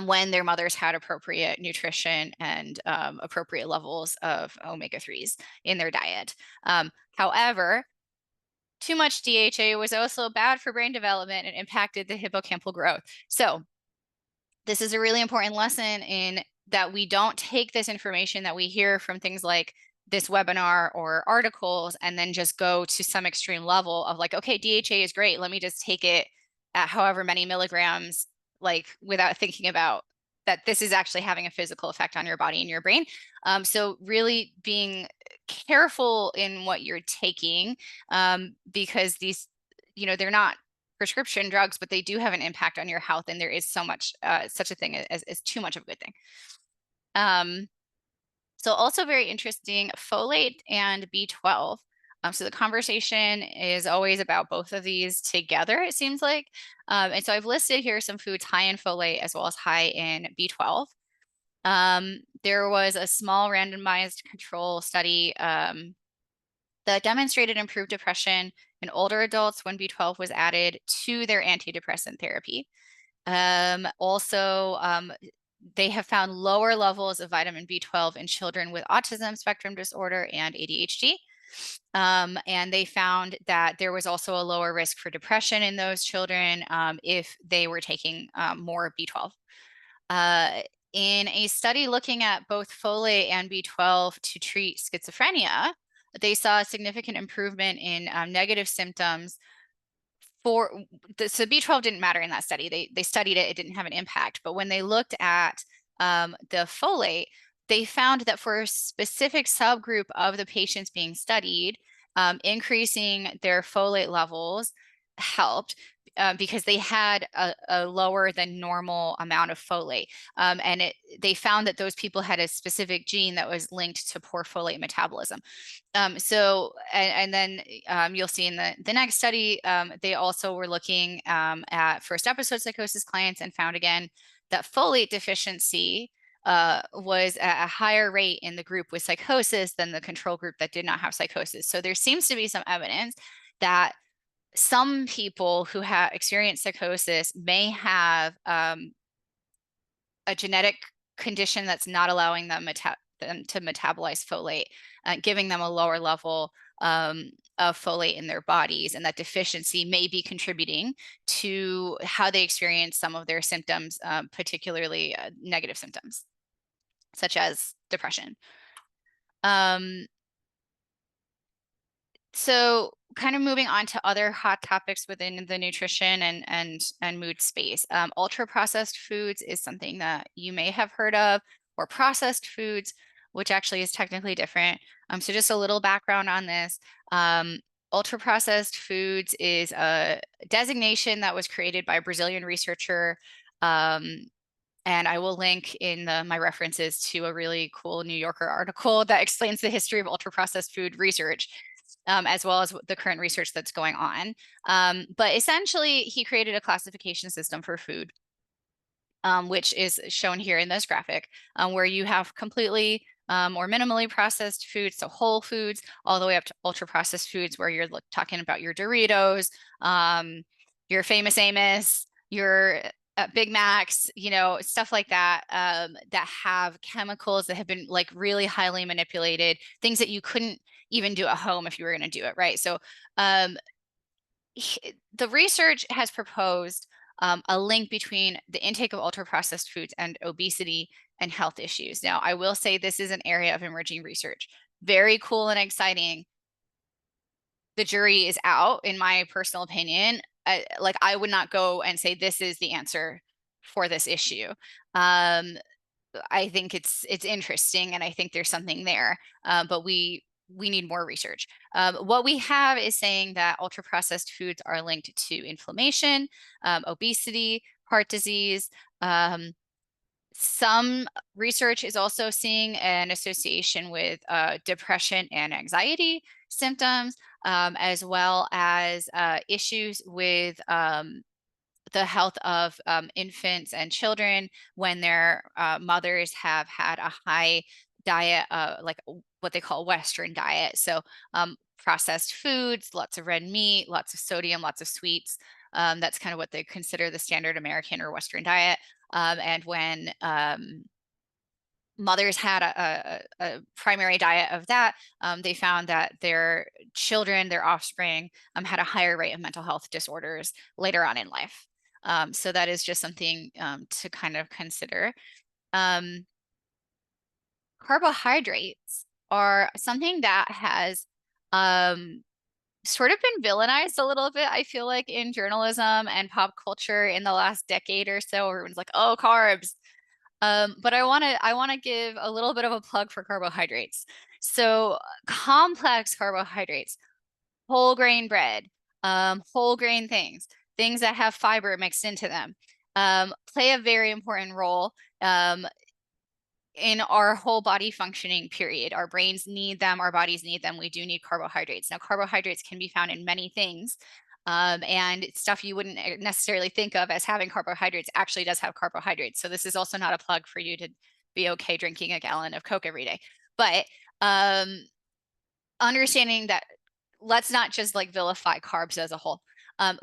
when their mothers had appropriate nutrition and appropriate levels of omega-3s in their diet. However, too much DHA was also bad for brain development and impacted the hippocampal growth. So this is a really important lesson in that we don't take this information that we hear from things like this webinar or articles and then just go to some extreme level of like, okay, DHA is great. Let me just take it at however many milligrams, like without thinking about that this is actually having a physical effect on your body and your brain. So really being careful in what you're taking, because these, they're not prescription drugs, but they do have an impact on your health. And there is so much, such a thing as too much of a good thing. So also very interesting, folate and B12. So the conversation is always about both of these together, it seems like. And so I've listed here some foods high in folate as well as high in B12. There was a small randomized control study that demonstrated improved depression in older adults when B12 was added to their antidepressant therapy. Also, they have found lower levels of vitamin B12 in children with autism spectrum disorder and ADHD. And they found that there was also a lower risk for depression in those children if they were taking more B12. In a study looking at both folate and B12 to treat schizophrenia, they saw a significant improvement in negative symptoms so B12 didn't matter in that study. They studied it, it didn't have an impact. But when they looked at the folate, they found that for a specific subgroup of the patients being studied, increasing their folate levels helped because they had a lower than normal amount of folate. And they found that those people had a specific gene that was linked to poor folate metabolism. And then you'll see in the next study, they also were looking at first episode psychosis clients and found again that folate deficiency was at a higher rate in the group with psychosis than the control group that did not have psychosis. So there seems to be some evidence that some people who have experienced psychosis may have a genetic condition that's not allowing them to metabolize folate, giving them a lower level of folate in their bodies, and that deficiency may be contributing to how they experience some of their symptoms, particularly negative symptoms, such as depression. So kind of moving on to other hot topics within the nutrition and mood space. Ultra processed foods is something that you may have heard of, or processed foods, which actually is technically different. So just a little background on this. Ultra processed foods is a designation that was created by a Brazilian researcher. And I will link in my references to a really cool New Yorker article that explains the history of ultra processed food research. As well as the current research that's going on. But essentially, he created a classification system for food, which is shown here in this graphic, where you have completely or minimally processed foods, so whole foods, all the way up to ultra processed foods, where you're talking about your Doritos, your Famous Amos, your Big Macs, stuff like that, that have chemicals that have been like really highly manipulated, things that you couldn't even do at home if you were going to do it, right? So the research has proposed a link between the intake of ultra processed foods and obesity and health issues. Now, I will say this is an area of emerging research. Very cool and exciting. The jury is out, in my personal opinion. I would not go and say this is the answer for this issue. I think it's interesting, and I think there's something there, but we need more research. What we have is saying that ultra processed foods are linked to inflammation, obesity, heart disease. Some research is also seeing an association with depression and anxiety symptoms, as well as issues with the health of infants and children when their mothers have had a high diet, like what they call Western diet. So processed foods, lots of red meat, lots of sodium, lots of sweets. That's kind of what they consider the standard American or Western diet. And when mothers had a primary diet of that, they found that their children, their offspring, had a higher rate of mental health disorders later on in life. So that is just something to kind of consider. Um, Carbohydrates are something that has um, sort of been villainized a little bit, I feel like, in journalism and pop culture in the last decade or so. Everyone's like, oh, carbs. But I want to give a little bit of a plug for carbohydrates. So complex carbohydrates, whole grain bread, whole grain things that have fiber mixed into them, play a very important role in our whole body functioning period. Our brains need them, our bodies need them. We do need carbohydrates. Now, carbohydrates can be found in many things. And stuff you wouldn't necessarily think of as having carbohydrates actually does have carbohydrates. So this is also not a plug for you to be okay drinking a gallon of Coke every day. But understanding that, let's not just like vilify carbs as a whole.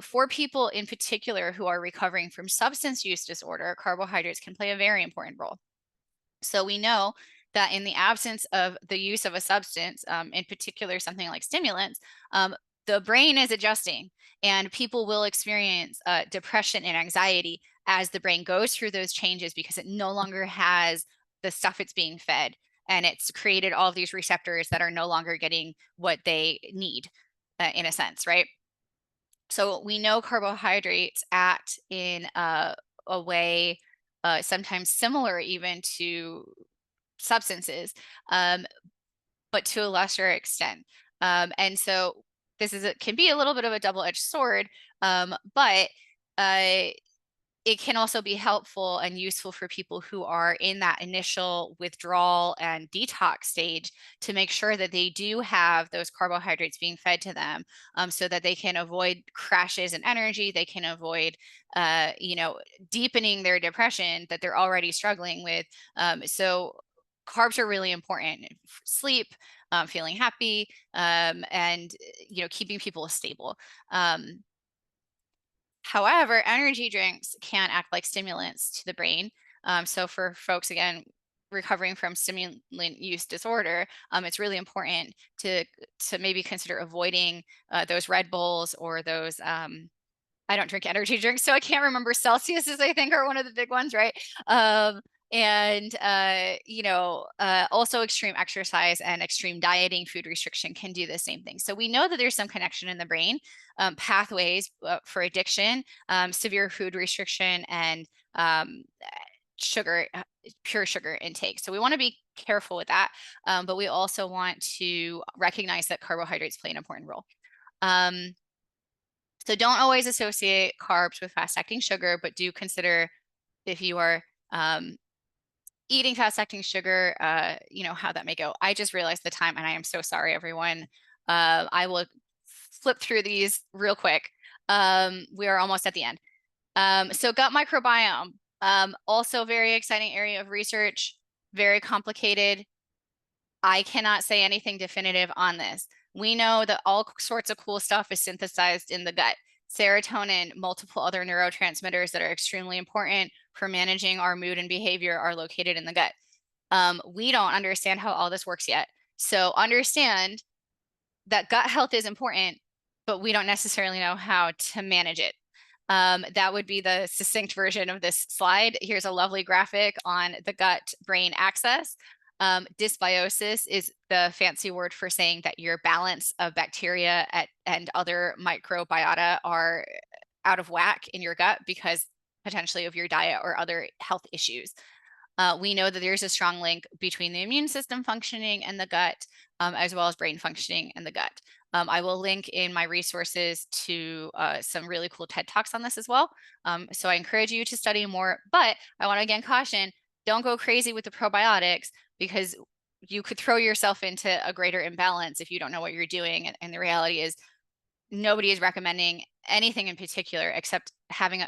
For people in particular who are recovering from substance use disorder, carbohydrates can play a very important role. So we know that in the absence of the use of a substance, in particular something like stimulants, the brain is adjusting, and people will experience depression and anxiety as the brain goes through those changes because it no longer has the stuff it's being fed, and it's created all of these receptors that are no longer getting what they need, in a sense, right? So we know carbohydrates act in a way sometimes similar even to substances, um, but to a lesser extent. And so this can be a little bit of a double-edged sword, but uh, it can also be helpful and useful for people who are in that initial withdrawal and detox stage to make sure that they do have those carbohydrates being fed to them, so that they can avoid crashes in energy. They can avoid, deepening their depression that they're already struggling with. So carbs are really important. Sleep, feeling happy, and keeping people stable. However, energy drinks can act like stimulants to the brain. So for folks, again, recovering from stimulant use disorder, it's really important to maybe consider avoiding those Red Bulls or those. I don't drink energy drinks, so I can't remember. Celsius's, I think, are one of the big ones, right? And also extreme exercise and extreme dieting, food restriction can do the same thing. So we know that there's some connection in the brain, pathways for addiction, severe food restriction, and sugar, pure sugar intake. So we want to be careful with that, but we also want to recognize that carbohydrates play an important role. So don't always associate carbs with fast-acting sugar, but do consider, if you are eating fast-acting sugar, how that may go. I just realized the time, and I am so sorry, everyone. I will flip through these real quick. We are almost at the end. So gut microbiome, also very exciting area of research, very complicated. I cannot say anything definitive on this. We know that all sorts of cool stuff is synthesized in the gut. Serotonin, multiple other neurotransmitters that are extremely important for managing our mood and behavior are located in the gut. We don't understand how all this works yet. So understand that gut health is important, but we don't necessarily know how to manage it. That would be the succinct version of this slide. Here's a lovely graphic on the gut-brain axis. Dysbiosis is the fancy word for saying that your balance of bacteria and other microbiota are out of whack in your gut because potentially of your diet or other health issues. We know that there's a strong link between the immune system functioning and the gut, as well as brain functioning and the gut. I will link in my resources to some really cool TED Talks on this as well. So I encourage you to study more, but I want to again caution, don't go crazy with the probiotics because you could throw yourself into a greater imbalance if you don't know what you're doing. And the reality is nobody is recommending anything in particular except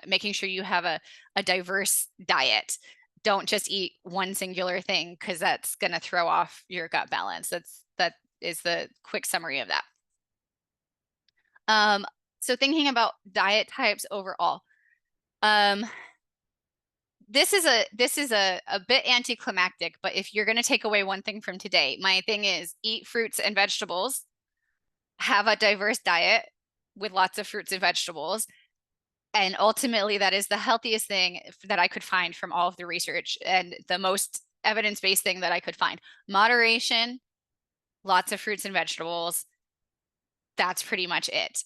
making sure you have a diverse diet. Don't just eat one singular thing, because that's going to throw off your gut balance. That is the quick summary of that. So thinking about diet types overall, this is a bit anticlimactic, but if you're going to take away one thing from today, my thing is eat fruits and vegetables, have a diverse diet with lots of fruits and vegetables. And ultimately, that is the healthiest thing that I could find from all of the research and the most evidence-based thing that I could find. Moderation, lots of fruits and vegetables. That's pretty much it.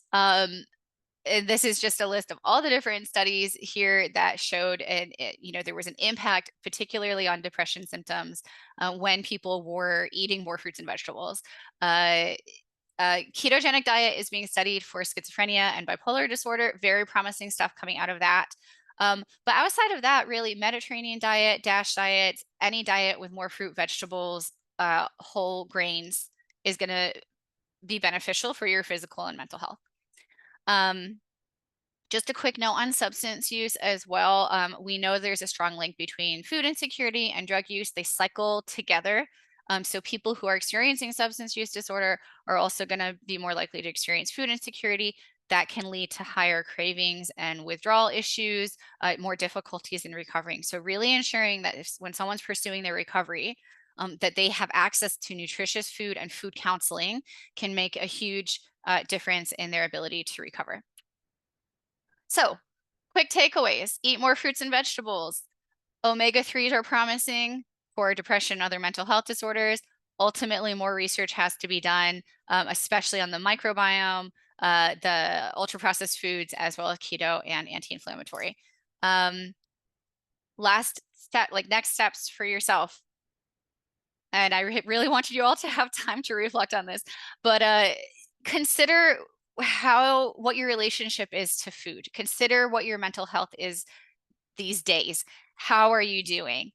This is just a list of all the different studies here that showed, and there was an impact, particularly on depression symptoms, when people were eating more fruits and vegetables. Ketogenic diet is being studied for schizophrenia and bipolar disorder. Very promising stuff coming out of that. But outside of that, really, Mediterranean diet, DASH diet, any diet with more fruit, vegetables, whole grains is going to be beneficial for your physical and mental health. Just a quick note on substance use as well. We know there's a strong link between food insecurity and drug use. They cycle together. So people who are experiencing substance use disorder are also going to be more likely to experience food insecurity. That can lead to higher cravings and withdrawal issues, more difficulties in recovering. So really ensuring that when someone's pursuing their recovery, that they have access to nutritious food and food counseling can make a huge difference in their ability to recover. So, quick takeaways: eat more fruits and vegetables. Omega-3s are promising for depression and other mental health disorders. Ultimately, more research has to be done, especially on the microbiome, the ultra-processed foods, as well as keto and anti-inflammatory. Last step, next steps for yourself. And I really wanted you all to have time to reflect on this, but consider what your relationship is to food. Consider what your mental health is these days. How are you doing?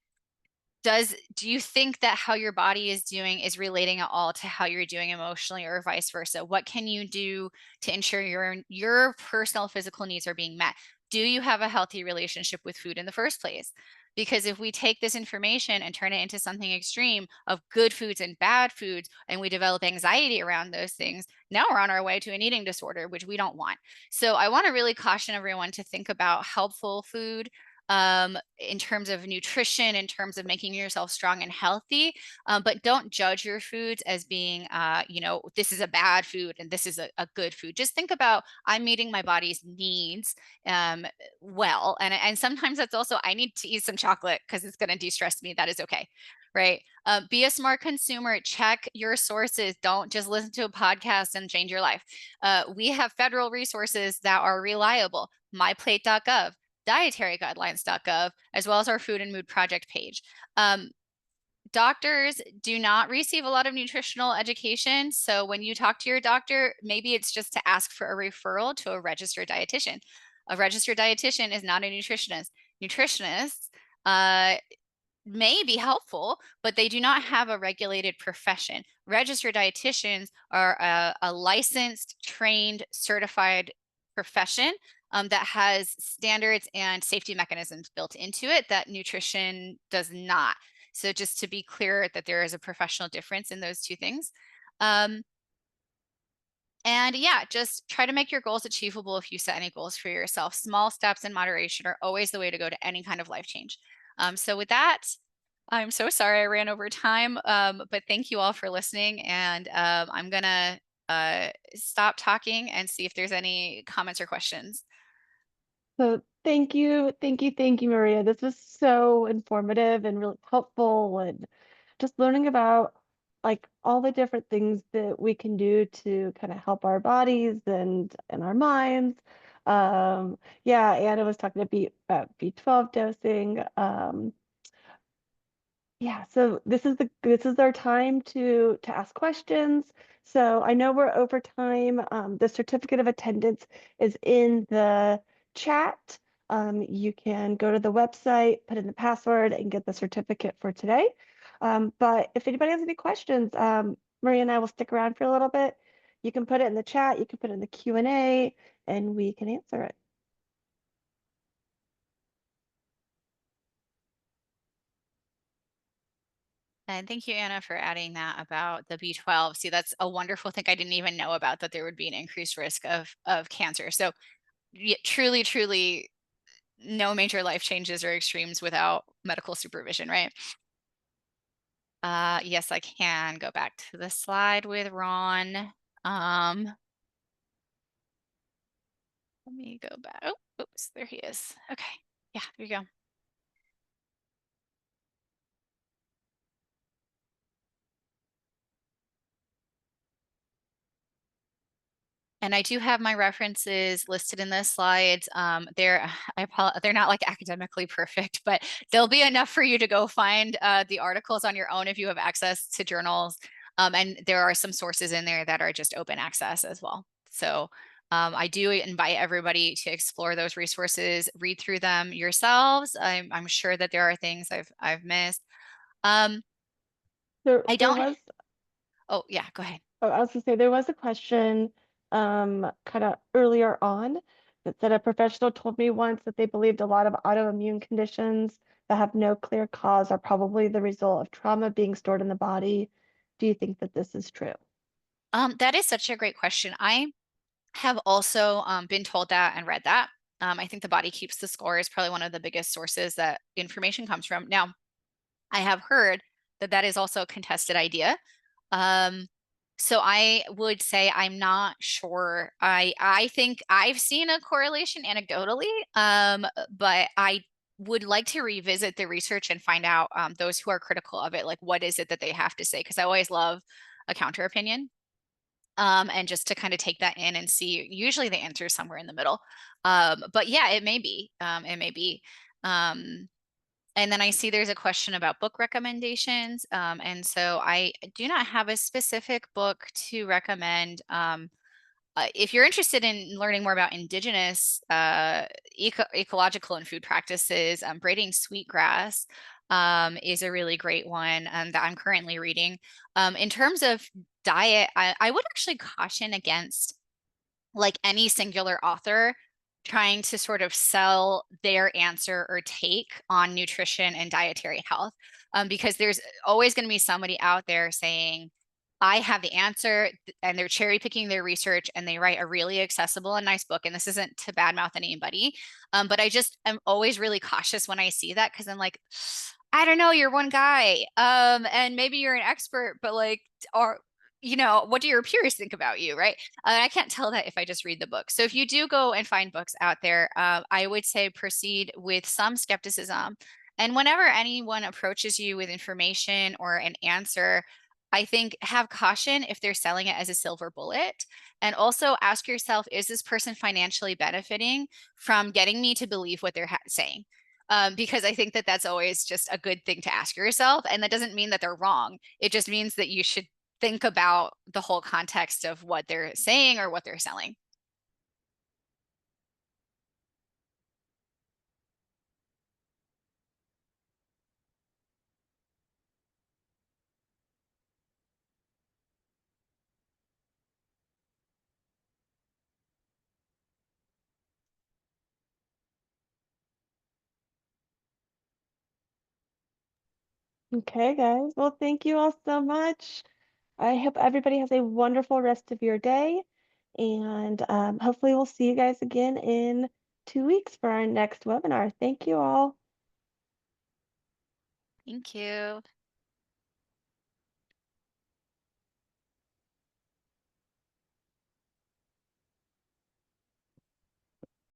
Do you think that how your body is doing is relating at all to how you're doing emotionally, or vice versa? What can you do to ensure your personal physical needs are being met? Do you have a healthy relationship with food in the first place? Because if we take this information and turn it into something extreme of good foods and bad foods, and we develop anxiety around those things, now we're on our way to an eating disorder, which we don't want. So I want to really caution everyone to think about helpful food, in terms of nutrition, in terms of making yourself strong and healthy, but don't judge your foods as being, this is a bad food and this is a good food. Just think about, I'm meeting my body's needs well. And sometimes that's also, I need to eat some chocolate because it's going to de-stress me. That is okay. Right. Be a smart consumer. Check your sources. Don't just listen to a podcast and change your life. We have federal resources that are reliable. myplate.gov, dietaryguidelines.gov, as well as our Food and Mood Project page. Doctors do not receive a lot of nutritional education. So when you talk to your doctor, maybe it's just to ask for a referral to a registered dietitian. A registered dietitian is not a nutritionist. Nutritionists may be helpful, but they do not have a regulated profession. Registered dietitians are a licensed, trained, certified profession that has standards and safety mechanisms built into it that nutrition does not. So just to be clear that there is a professional difference in those two things. And yeah, just try to make your goals achievable if you set any goals for yourself. Small steps in moderation are always the way to go to any kind of life change. So with that, I'm so sorry I ran over time, but thank you all for listening. And I'm going to stop talking and see if there's any comments or questions. So thank you, thank you, Maria. This was so informative and really helpful, and just learning about like all the different things that we can do to kind of help our bodies and our minds. Yeah, Anna was talking about B12 dosing. Yeah, so this is our time to ask questions. So I know we're over time. The certificate of attendance is in the chat. You can go to the website, put in the password, and get the certificate for today. But if anybody has any questions, Maria and I will stick around for a little bit You can put it in the chat, you can put it in the Q&A, and we can answer it. And thank you, Anna, for adding that about the B12. See, that's a wonderful thing I didn't even know about, that there would be an increased risk of cancer. So truly, truly no major life changes or extremes without medical supervision, right? Yes, I can go back to the slide with Ron. Let me go back. Oh, oops, there he is. Okay. Yeah, there you go. And I do have my references listed in the slides. They're not like academically perfect, but they'll be enough for you to go find the articles on your own if you have access to journals. And there are some sources in there that are just open access as well. So I do invite everybody to explore those resources, read through them yourselves. I'm sure that there are things I've missed. There, I there don't. was Oh yeah, go ahead. Oh, I was gonna say there was a question kind of earlier on that said a professional told me once that they believed a lot of autoimmune conditions that have no clear cause are probably the result of trauma being stored in the body. Do you think that this is true? That is such a great question. I have also been told that and read that. I think the body keeps the score is probably one of the biggest sources that information comes from. Now, I have heard that that is also a contested idea. Um, so I would say I'm not sure. I think I've seen a correlation anecdotally, but I would like to revisit the research and find out those who are critical of it, like what is it that they have to say? Because I always love a counter opinion. And just to kind of take that in and see, usually the answer is somewhere in the middle. But yeah, it may be. It may be. And then I see there's a question about book recommendations. And so I do not have a specific book to recommend. If you're interested in learning more about indigenous ecological and food practices, braiding sweetgrass is a really great one that I'm currently reading. In terms of diet, I would actually caution against like any singular author trying to sort of sell their answer or take on nutrition and dietary health, because there's always going to be somebody out there saying, I have the answer, and they're cherry picking their research and they write a really accessible and nice book. And this isn't to badmouth anybody, but I just am always really cautious when I see that, because I'm like, I don't know, you're one guy, and maybe you're an expert, but like, or what do your peers think about you, right? I can't tell that if I just read the book. So if you do go and find books out there, I would say proceed with some skepticism. And whenever anyone approaches you with information or an answer, I think have caution if they're selling it as a silver bullet. And also ask yourself, is this person financially benefiting from getting me to believe what they're saying? Because I think that that's always just a good thing to ask yourself. And that doesn't mean that they're wrong. It just means that you should think about the whole context of what they're saying or what they're selling. Okay, guys. Well, thank you all so much. I hope everybody has a wonderful rest of your day. And hopefully we'll see you guys again in 2 weeks for our next webinar. Thank you all. Thank you.